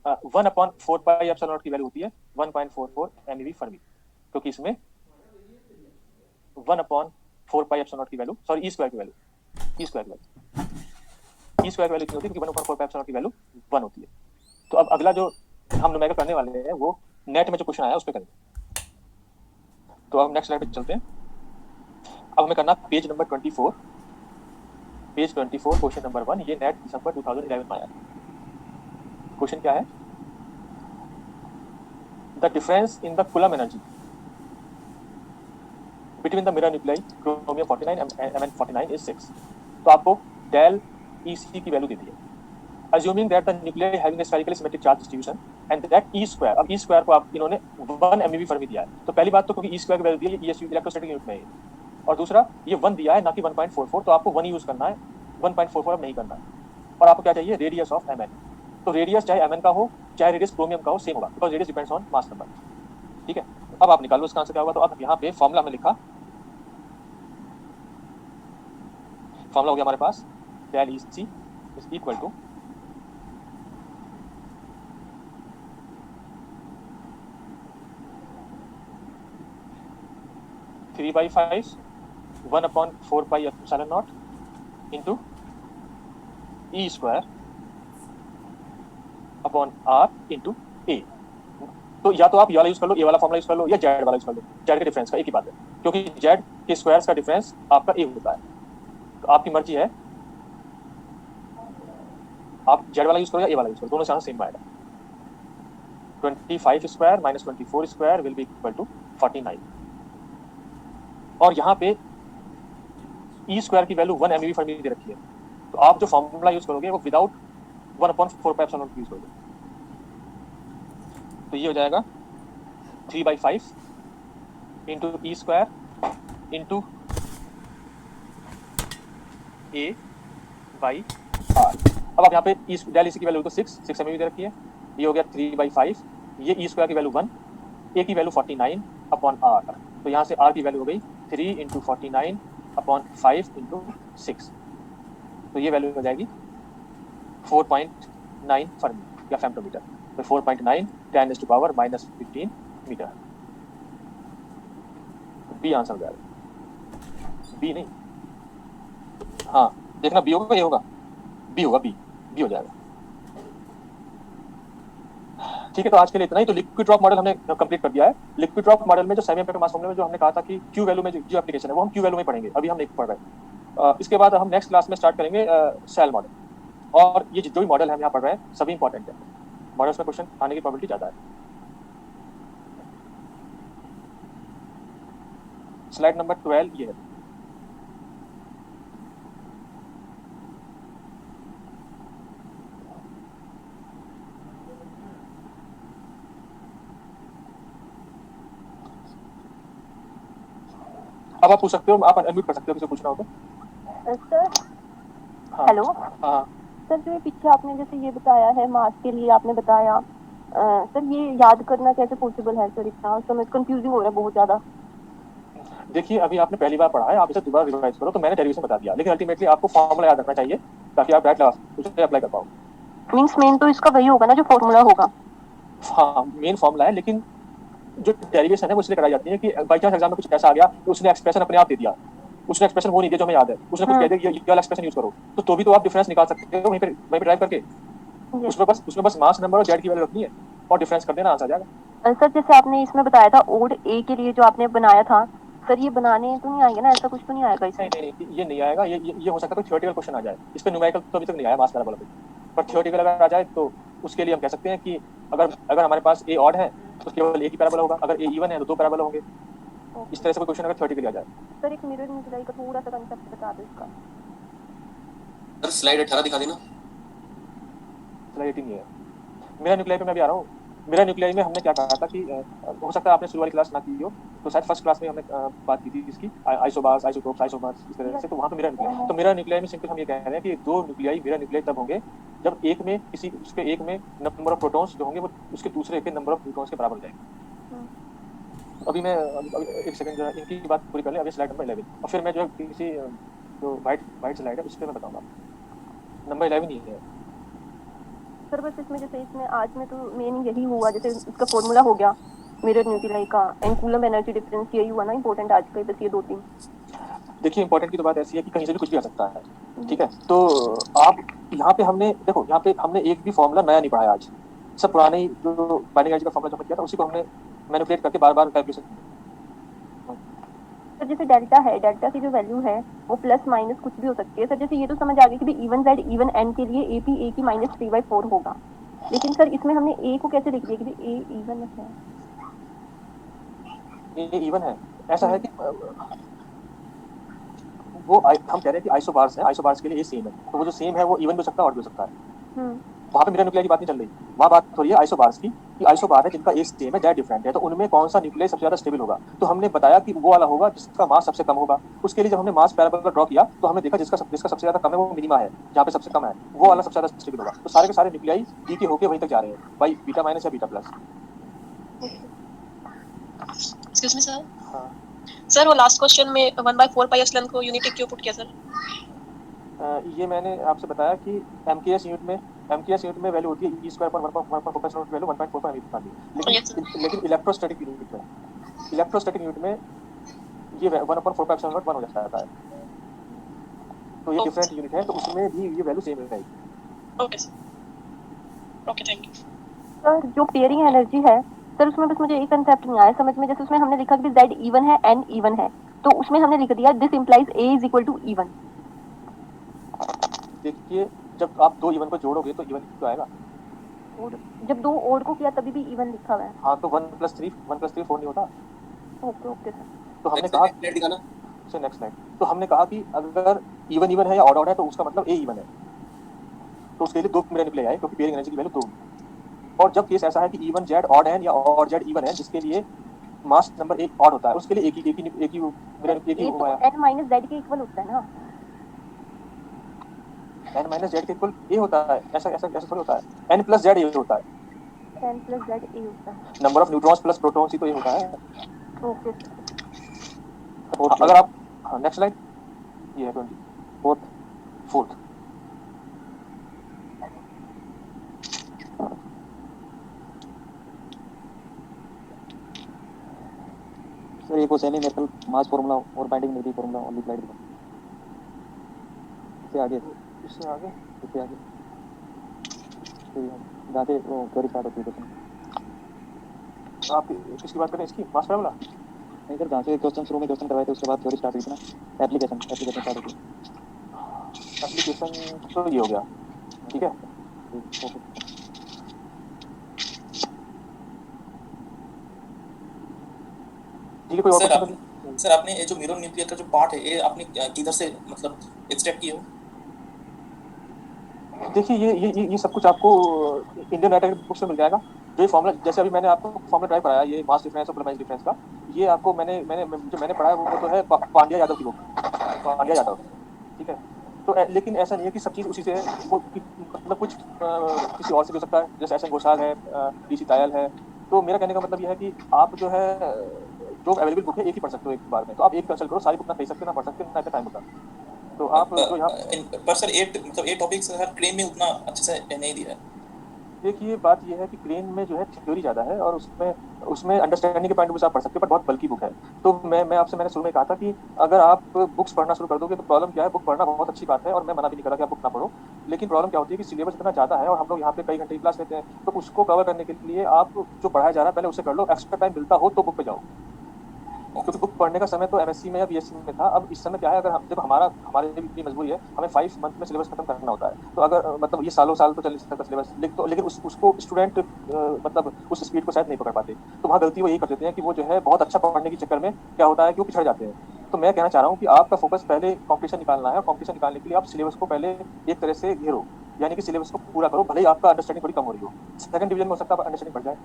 1/4 pi epsilon not की वैल्यू होती है 1.44 MeV फर्मी, क्योंकि इसमें 1/4 पाई एप्सिलॉन नॉट की वैल्यू, सॉरी ई स्क्वायर की वैल्यू कितनी होती है, क्योंकि 1/4 पाई एप्सिलॉन नॉट की वैल्यू 1 होती है। तो अब अगला जो हम न्यूमेरिकल करने वाले हैं वो नेट में जो क्वेश्चन आया उस पर करेंगे। तो अब नेक्स्ट स्लाइड पे चलते हैं। अब हमें करना पेज नंबर 24, क्वेश्चन नंबर 1, ये नेट दिसंबर 2011 में आया। क्वेश्चन क्या है, the difference in the coulomb energy between the mirror nuclei chromium 49 and Mn49 is 6। तो आपको डेल EC की वैल्यू दी है, assuming that the nuclei having a spherically symmetric charge distribution and that E square, अब E square को आप इन्होंने 1 MeV फर्मी दिया है। तो पहली बात तो क्योंकि E square की वैल्यू दी है, ये इलेक्ट्रोस्टैटिक यूनिट में है, और दूसरा ये 1 दिया है ना कि 1.44, तो आपको 1 यूज करना है, 1.44 अब नहीं करना है। और आपको क्या चाहिए, रेडियस ऑफ Mn। तो रेडियस चाहे Mn का हो चाहे रेडियस क्रोमियम का हो सेम होगा, because radius depends on mass number, ठीक है। अब आप निकालो इसका आंसर क्या होगा। तो अब यहाँ पे फॉर्मूला हमने लिखा, फॉर्मूला हो गया हमारे पास del EC is equal to 3/5 1/4 pi epsilon naught into E square upon R into A. तो या तो आप ये वाला यूज कर लो, ये वाला फॉर्मूला यूज कर लो, या जेड वाला यूज कर लो, जेड के डिफरेंस का एक ही बात है, क्योंकि जेड के स्क्वायर्स का डिफरेंस आपका ए होता है। तो आपकी मर्जी है आप जेड वाला यूज करो या ए वाला यूज करो, दोनों से आंसर सेम आएगा। 25 square minus 24 square will be equal to 49। और यहाँ पे ई स्क्वायर की वैल्यू 1 MeV फर्मी दे रखी है, तो आप जो फॉर्मूला यूज करोगे वो विदाउट 1/4πε0 यूज करोगे। तो ये हो जाएगा 3/5 into E square into A by R. अब आप यहाँ पे डेल इसी की वैल्यू तो 6 MeV दे रखी है, ये हो गया 3/5, ये ई स्क्वायर की वैल्यू 1, ए की वैल्यू 49 अपॉन आर, तो यहाँ से आर की वैल्यू हो गई 3 इंटू 49 अपॉन 5 इंटू 6, तो ये वैल्यू हो जाएगी 4.9 फर्मी या फेम्टोमीटर। तो 4.9 10⁻⁻15 मीटर, बी आंसर हो जाएगा। बी नहीं, हाँ देखना बी होगा, ये होगा बी होगा, बी हो जाएगा। ठीक है, तो आज के लिए इतना ही। तो लिक्विड ड्रॉप मॉडल हमने कंप्लीट कर दिया है। लिक्विड ड्रॉप मॉडल में जो सेमी एम्पिरिकल मास फॉर्मूला में जो हमने कहा था कि क्यू वैल्यू में जो एप्लीकेशन है वो हम क्यू वैल्यू में पढ़ेंगे, अभी हम नहीं पढ़ रहे। इसके बाद हम नेक्स्ट क्लास में स्टार्ट करेंगे सेल मॉडल, और ये जो भी मॉडल हम यहाँ पढ़ रहे हैं सभी इंपॉर्टेंट है, मॉडल्स में क्वेश्चन आने की प्रोबेबिलिटी ज्यादा है। स्लाइड नंबर 12 ये है। अब आप पूछ सकते हो, आप अनम्यूट कर सकते हो किसी को पूछना हो तो। सर हाँ हेलो। हाँ सर जो पीछे आपने जैसे ये बताया है मास के लिए आपने बताया, सर ये याद करना कैसे पॉसिबल है सर? इतना समझ कंफ्यूजिंग हो रहा है बहुत ज्यादा। देखिए अभी आपने पहली बार पढ़ा है, आप इसे दोबारा रिवाइज करो, तो मैंने डेरिवेशन बता दिया, लेकिन अल्टीमेटली आपको फॉर्मूला याद रखना चाहिए ताकि आप डायरेक्ट उसे अप्लाई कर पाओ। मींस मेन तो इसका वही होगा ना जो फॉर्मूला होगा। हाँ मेन फॉर्मूला है, लेकिन जो डेरिवेशन है वो इसलिए कराई जाती है कि बाई चांस एग्जाम में कुछ ऐसा आ गया तो उसने एक्सप्रेशन अपने आप दे दिया, उसने एक्सप्रेशन वो नहीं दिया जो हमें याद है, उसने कुछ कह दिया ये वाला एक्सप्रेशन यूज करो, तो भी तो आप डिफरेंस निकाल सकते हो वहीं पे ड्राइव करके। उसमें बस मास नंबर और जेड की वैल्यू रखनी है और डिफरेंस कर देना, आंसर आ जाएगा। सर जैसे आपने इसमें बताया था ओड ए के लिए जो आपने बनाया था, सर ये बनाने तो नहीं आएंगे ना, ऐसा कुछ तो नहीं आएगा इसमें? नहीं ये नहीं आएगा, ये हो सकता है कोई थियोरेटिकल क्वेश्चन आ जाए, इस पे न्यूमेरिकल तो अभी तक नहीं आया मास पैराबोला पे, पर थियोरेटिकल अगर आ जाए तो उसके लिए हम कह सकते हैं कि अगर हमारे पास ए ऑड है तो केवल एक ही पैराबोला होगा, अगर ए इवन है तो दो पैराबोला होंगे। इस तरह से कोई क्वेश्चन अगर थियोरेटिकली आ जाए। सर एक मिरर न्यूक्लियाई का थोड़ा सा कांसेप्ट बता दो इसका। सर स्लाइड 18 दिखा देना। स्लाइड 18 है मेरा न्यूक्लियाई पे, मैं भी आ रहा हूँ। मेरा न्यूक्लियाई में हमने क्या कहा था कि हो सकता है आपने शुरू वाली क्लास ना की हो, तो शायद फर्स्ट क्लास में हमने बात की थी इसकी आइसोबार्स, आइसोटोप्स, आइसोमर्स, इस तरह से। तो वहाँ पे मेरा न्यूक्लियाई, तो मेरा न्यूक्लियाई में सिंपल हम ये कह रहे हैं कि दो न्यूक्लियाई मेरा न्यूक्लियाई तब होंगे जब एक में किसी उसके एक में नंबर ऑफ प्रोटॉन्स जो होंगे वो उसके दूसरे के नंबर ऑफ न्यूट्रॉन्स के बराबर हो जाएंगे। अभी मैं एक सेकंड जो है इनकी बात पूरी कर लें, अभी स्लाइड नंबर 11, और फिर मैं जो किसी जो वाइट स्लाइड है उस पर मैं बताऊंगा। नंबर 11 ही है सर। बस इसमें जैसे इसमें आज में तो मेन यही हुआ, जैसे इसका फॉर्मूला हो गया मिरर न्यूक्लियाई का, एंड कूलम एनर्जी डिफरेंस, यही हुआ ना इंपॉर्टेंट आज का, बस ये दो तीन। देखिए इंपॉर्टेंट की तो बात ऐसी है कि कहीं से भी कुछ भी आ सकता है, ठीक है। तो आप यहाँ पे हमने देखो, यहाँ पे हमने एक भी फॉर्मूला नया नहीं पढ़ाया आज, सब पुराने ही जो बाइंडिंग एनर्जी का फॉर्मूला जो हमने किया था उसी को हमने मैनिपुलेट करके बार बार कैलकुलेशन। सर जैसे डेल्टा है, डेल्टा की जो वैल्यू है वो प्लस माइनस कुछ भी हो सकती है सर। जैसे ये तो समझ आ गया कि भी इवन जेड इवन एन के लिए ए पी ए की -3/4 होगा, लेकिन सर इसमें हमने ए को कैसे लिख दिया कि भी ए इवन है? ए इवन है, ऐसा है कि वो हम कह रहे हैं कि आइसोबार्स है, आइसोबार्स के लिए ए सेम है, तो वो जो सेम है वो इवन भी हो सकता है और भी हो सकता है। वहाँ पे मेरा न्यूक्लियाई की बात नहीं चल रही, वहाँ बात हो रही है आइसोबार्स की, कि आइसोबार है जिनका ए सेम है जेड डिफरेंट है, तो उनमें कौन सा न्यूक्लियाई सबसे ज्यादा स्टेबल होगा। तो हमने बताया कि वो वाला होगा जिसका मास सबसे कम होगा। उसके लिए जब हमने मास पैराबोला ड्रॉ किया तो हमने देखा जिसका सबसे ज्यादा कम है वो मिनिमा है, जहाँ पे सबसे कम है वो वाला सबसे ज्यादा स्टेबल होगा। तो सारे के सारे न्यूक्लियाई डी के होके वहीं तक जा रहे हैं, बाई बीटा माइनस या beta plus. Excuse me sir. हाँ सर वो लास्ट क्वेश्चन में 1/4πε को यूनिट क्यों पुट किया सर? ये मैंने आपसे बताया कि एमकेएस यूनिट में वैल्यू होती है ई स्क्वायर पर 1/4 वैल्यू 1.4 लेकिन इलेक्ट्रोस्टैटिक यूनिट में ये 1/4 1 हो जाता है, तो ये डिफरेंट यूनिट है, तो उसमें भी ये वैल्यू सेम रहेगी। Okay sir, okay thank you sir. जो पेयरिंग एनर्जी है सर, उसमें बस मुझे एक कंसेप्ट नहीं आया समझ में। जैसे उसमें हमने लिखा कि z इवन है n इवन है, तो उसमें हमने लिख दिया this implies a is equal to even. देखिए जब आप 2 इवन को जोड़ोगे तो इवन तो आएगा। और जब 2 ओड को किया तभी भी इवन लिखा हुआ है। हाँ तो 1 + 3 4 नहीं होता। Okay okay sir. तो हमने नेक्स्ट कहा स्लाइड दिखाना। नेक्स्ट स्लाइड, तो हमने कहा कि अगर इवन इवन है या ऑड ऑड है तो उसका मतलब ए इवन है, तो उसके लिए 2 मिरर निकले आए क्योंकि पेयरिंग एनर्जी की वैल्यू 2 होगी। और जब केस ऐसा है कि इवन जेड ऑड है या ऑड जेड इवन है जिसके लिए मास नंबर 1 ऑड होता है, उसके लिए एक ही मिरर एक ही ये तो आया। n माइनस जेड के इक्वल होता है ना। n माइनस जेड के इक्वल ए होता है, ऐसा ऐसा ऐसा थोड़ी होता है। n प्लस जेड ए होता है, n प्लस जेड ए होता है। Number of neutrons plus protons ही तो ये होता है। ओके अगर आप हाँ नेक्स्ट स्लाइड, ये है 24th 4th। सर एक वो सेमी मेटल मास फार्मूला और binding energy formula only slide में इससे आगे इससे आगे इससे आगे जहाँ से वो थ्योरी स्टार्ट होती है क्वेश्चन। आप किसकी बात करें, इसकी मास फार्मूला? नहीं सर, जहाँ से क्वेश्चन शुरू में क्वेश्चन करवाए थे उसके बाद थ्योरी स्टार्ट हुई थी ना, एप्लीकेशन स्टार्ट होती है। एप्लीकेशन तो ये हो गया, ठीक है। ओके ठीक है, कोई और सर क्वेश्चन? सर आपने ये जो मिरर न्यूक्लियर का जो पार्ट है ये आपने किधर से मतलब एक्सट्रैक्ट किया हो? देखिए ये सब कुछ आपको इंडियन मैथमेटिक्स बुक से मिल जाएगा। जो ये फॉर्मूला, जैसे अभी मैंने आपको फॉर्मूला ड्राइव कराया, ये मास डिफरेंस और प्लमाइज डिफरेंस का, ये आपको मैंने पढ़ाया वो तो है पांड्या यादव की बुक, पांड्या यादव, ठीक है। तो लेकिन ऐसा नहीं है कि सब चीज़ उसी से मतलब कुछ किसी और से भी हो सकता है, जैसे एस एन घोषाल है, DC तायल है। तो मेरा कहने का मतलब यह है कि आप जो है जो अवेलेबल बुक है एक ही पढ़ सकते हो एक बार में, तो आप एक कंसल्ट करो, सारी बुक ना खरीद सकते ना पढ़ सकते ना, इतना टाइम होता। तो आप जो यहाँ पर सर ये टॉपिक्स हर क्लेम में उतना अच्छे से नहीं दिया है। देखिए बात यह है कि क्रेन में जो है थ्योरी ज़्यादा है और उसमें अंडरस्टैंडिंग के पॉइंट से आप पढ़ सकते हो, पर बहुत बल्कि बुक है। तो मैंने शुरू में कहा था कि अगर आप बुक्स पढ़ना शुरू कर दोगे तो प्रॉब्लम क्या है, बुक पढ़ना बहुत अच्छी बात है और मैं मना भी नहीं कर रहा कि आप बुक ना पढ़ो, लेकिन प्रॉब्लम क्या होती है कि सिलेबस इतना ज़्यादा है और हम लोग यहाँ पे कई घंटे की क्लास लेते हैं, तो उसको कवर करने के लिए आप जो पढ़ाया जा रहा है पहले उसे कर लो, एक्स्ट्रा टाइम मिलता हो तो बुक पे जाओ। क्योंकि बुक पढ़ने का समय तो MSc में या BSc में था, अब इस समय क्या है, अगर हम जब हमारे लिए इतनी मजबूरी है, हमें 5 मंथ में सिलेबस खत्म करना होता है, तो अगर मतलब ये सालों साल तो चल सकता सिलेबस, लेकिन उसको स्टूडेंट मतलब उस स्पीड को शायद नहीं पकड़ पाते। तो वहाँ गलती वो यही कर देते हैं कि वो जो है बहुत अच्छा पढ़ने के चक्कर में क्या होता है कि वो पिछड़ जाते हैं। तो मैं कहना चाह रहा हूँ कि आपका फोकस पहले कॉम्पिटिशन निकालना है, और कॉम्पिटिशन निकालने के लिए आप सिलेबस को पहले एक तरह से घेरो, यानी कि सिलेबस को पूरा करो, भले ही आपका अंडरस्टैंडिंग थोड़ी कम हो रही हो, सेकंड डिवीजन में हो सकता है अंडरस्टैंडिंग बढ़ जाए।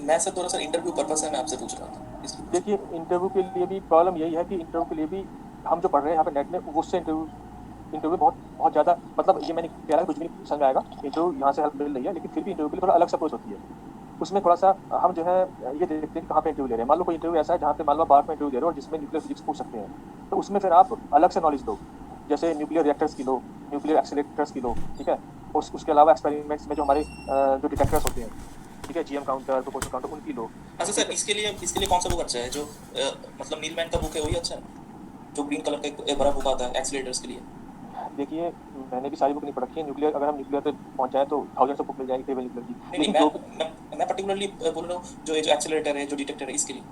मैं सर थोड़ा सा इंटरव्यू पर्पस से मैं आपसे पूछ रहा था इसलिए। देखिए इंटरव्यू के लिए भी प्रॉब्लम यही है कि इंटरव्यू के लिए भी हम जो पढ़ रहे हैं यहाँ पे नेट में, उससे इंटरव्यू बहुत ज़्यादा, मतलब ये मैंने कह रहा कुछ भी नहीं समझ में आएगा, इंटरव्यू यहाँ से हेल्प मिल रही है, लेकिन फिर भी इंटरव्यू के लिए थोड़ा अलग से अप्रोच होती है। उसमें थोड़ा सा हम जो है ये देखते हैं कहाँ पे इंटरव्यू ले रहे हैं। मान लो कोई इंटरव्यू ऐसा है जहाँ पे मान लो बाहर में इंटरव्यू दे रहे हो और जिसमें न्यूक्लियर फिजिक्स पूछ सकते हैं, तो उसमें फिर आप अलग से नॉलेज दो, जैसे न्यूक्लियर रिएक्टर्स की लो, न्यूक्लियर एक्सीलरेटर्स की लो, ठीक है। और उसके अलावा एक्सपेरिमेंट्स में जो हमारे जो डिटेक्टर्स होते हैं, ठीक है, GM काउंटर, प्रोपोर्शन काउंटर, उनकी लो। अच्छा सर इसके लिए कौन सा बुक अच्छा है? जो मतलब नीलमैन का बुक है वही अच्छा है, जो ग्रीन कलर का एक बड़ा बुक आता है एक्सीलरेटर्स के लिए? देखिए मैंने भी सारी बुक नहीं पढ़ रखी है, न्यूक्लियर अगर हम न्यूक्लियर पे पहुंच जाए तो थाउजेंड्स ऑफ बुक मिल जाएगी टेबल न्यूक्लियर की, नहीं लेकिन मैं पर्टिकुलरली बोल रहा हूँ जो एक्सीलरेटर है, जो डिटेक्टर है, इसके लिए।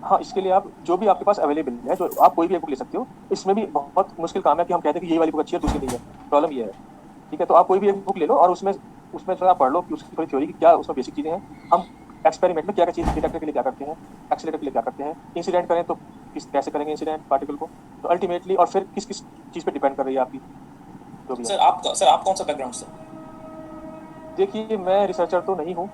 हाँ इसके लिए आप जो भी आपके पास अवेलेबल है, जो आप कोई भी एक बुक ले सकते हो। इसमें भी बहुत मुश्किल काम है कि हम कहते हैं कि ये वाली बुक अच्छी है दूसरी नहीं है, प्रॉब्लम ये है, ठीक है। तो आप कोई भी एक बुक ले लो और उसमें थोड़ा पढ़ लो कि उसकी थोड़ी थ्योरी की क्या उसमें बेसिक चीज़ें हैं, हम एक्सपेरिमेंट में क्या क्या चीज़ डिटेक्टर के लिए क्या करते हैं, एक्सीलरेटर के लिए क्या करते हैं, इंसिडेंट करें तो कैसे करेंगे इंसिडेंट पार्टिकल को, तो अल्टीमेटली और फिर किस चीज़ पर डिपेंड कर रही है आपकी जो भी है। सर आप कौन सा बैकग्राउंड से? देखिए मैं रिसर्चर तो नहीं हूँ,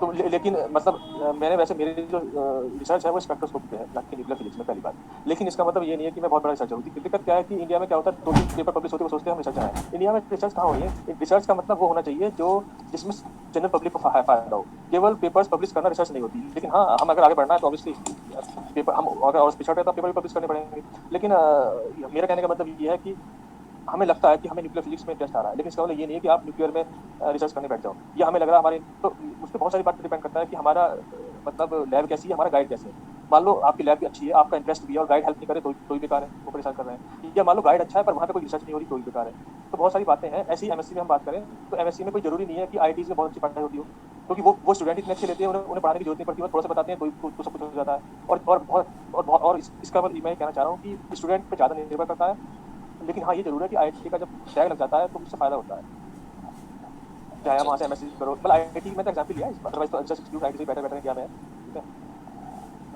तो लेकिन मतलब मैंने वैसे मेरी जो रिसर्च है वो स्पेक्ट्रोस्कोपी पे है, ना कि न्यूक्लियर फिजिक्स में, पहली बात। लेकिन इसका मतलब ये नहीं है कि मैं बहुत बड़ा रिसर्चर हूँ। दिक्कत क्या है कि इंडिया में क्या होता है, 2-3 पेपर पब्लिश होते हैं, वो सोचते हैं हम रिसर्चर हैं। इंडिया में रिसर्च कहाँ हो रही है? रिसर्च का मतलब वो होना चाहिए जो जिसमें जनरल पब्लिक को फायदा हो। केवल पेपर्स पब्लिश करना रिसर्च नहीं होती, लेकिन हाँ हम अगर आगे बढ़ना है तो ऑब्वियसली पेपर हम अगर और पिछड़ रहे तो पेपर भी पब्लिश करने पड़ेंगे। लेकिन मेरा कहने का मतलब ये है कि हमें लगता है कि हमें न्यूक्लियर फिजिक्स में इंटरेस्ट आ रहा है, लेकिन इसका मतलब ये नहीं है कि आप न्यूक्लियर में रिसर्च करने बैठ जाओ। ये हमें लग रहा है हमारे, तो उस पर बहुत सारी बात डिपेंड करता है कि हमारा मतलब लैब कैसी है, हमारा गाइड कैसे है। मान लो आपकी लैब भी अच्छी है, आपका इंटरेस्ट भी है और गाइड हेल्प नहीं करे तो ही बेकार है, वो परेशान कर रहे हैं। या मान लो गाइड अच्छा है पर वहाँ पे कोई रिसर्च नहीं हो रही तो ही बेकार है। तो बहुत सारी बातें हैं। ऐसी MSc में हम बात करें तो MSc में कोई जरूरी नहीं है कि IITs में बहुत अच्छी पढ़ाई होती हो, क्योंकि वो स्टूडेंट इतने अच्छे लेते हैं, उन्हें पढ़ाने की जरूरत नहीं पड़ती, वो थोड़ा सा बताते हैं तो सब कुछ हो जाता है। और इसका मतलब मैं कहना चाह रहा हूँ कि स्टूडेंट पे ज़्यादा निर्भर करता है लेकिन हाँ ये जरूर है कि IIT का जब टैग लग जाता है तो उससे फायदा होता है, चाहे आप वहाँ से MSc करो, मतलब IIT में तो एग्जाम्पल लिया है, अदरवाइज तो जस्ट इंस्टीट्यूट IIT से बेटर किया मैं, ठीक है।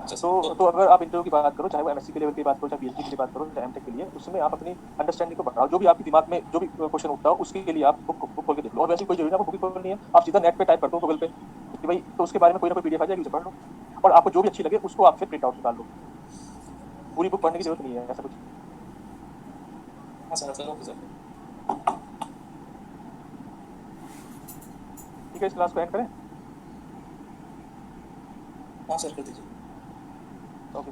अच्छा तो अगर आप इंटरव्यू की बात करो, चाहे वो MSc के लेवल की बात करो, चाहे PhD के लिए बात करो, चाहे MTech के लिए, उसमें आप अपनी अंडरस्टैंडिंग को बढ़ाओ, जो भी आपके दिमाग में जो भी क्वेश्चन उठता हो उसके लिए आप बुक खोल के देख लो। और वैसे कोई जरूरी नहीं आपको बुक खोलनी है, आप सीधा नेट पे टाइप कर दो गूगल पे कि भाई तो उसके बारे में कोई ना कोई PDF आ जाएगी, उसे पढ़ लो, और आपको जो भी अच्छी लगे उसको आप फिर प्रिंट आउट निकाल लो। पूरी बुक पढ़ने की जरूरत नहीं है, ऐसा कुछ। हाँ सर, सर ओके सर। ठीक है, इस क्लास को एंड करें। हाँ सर कर दीजिए। ओके।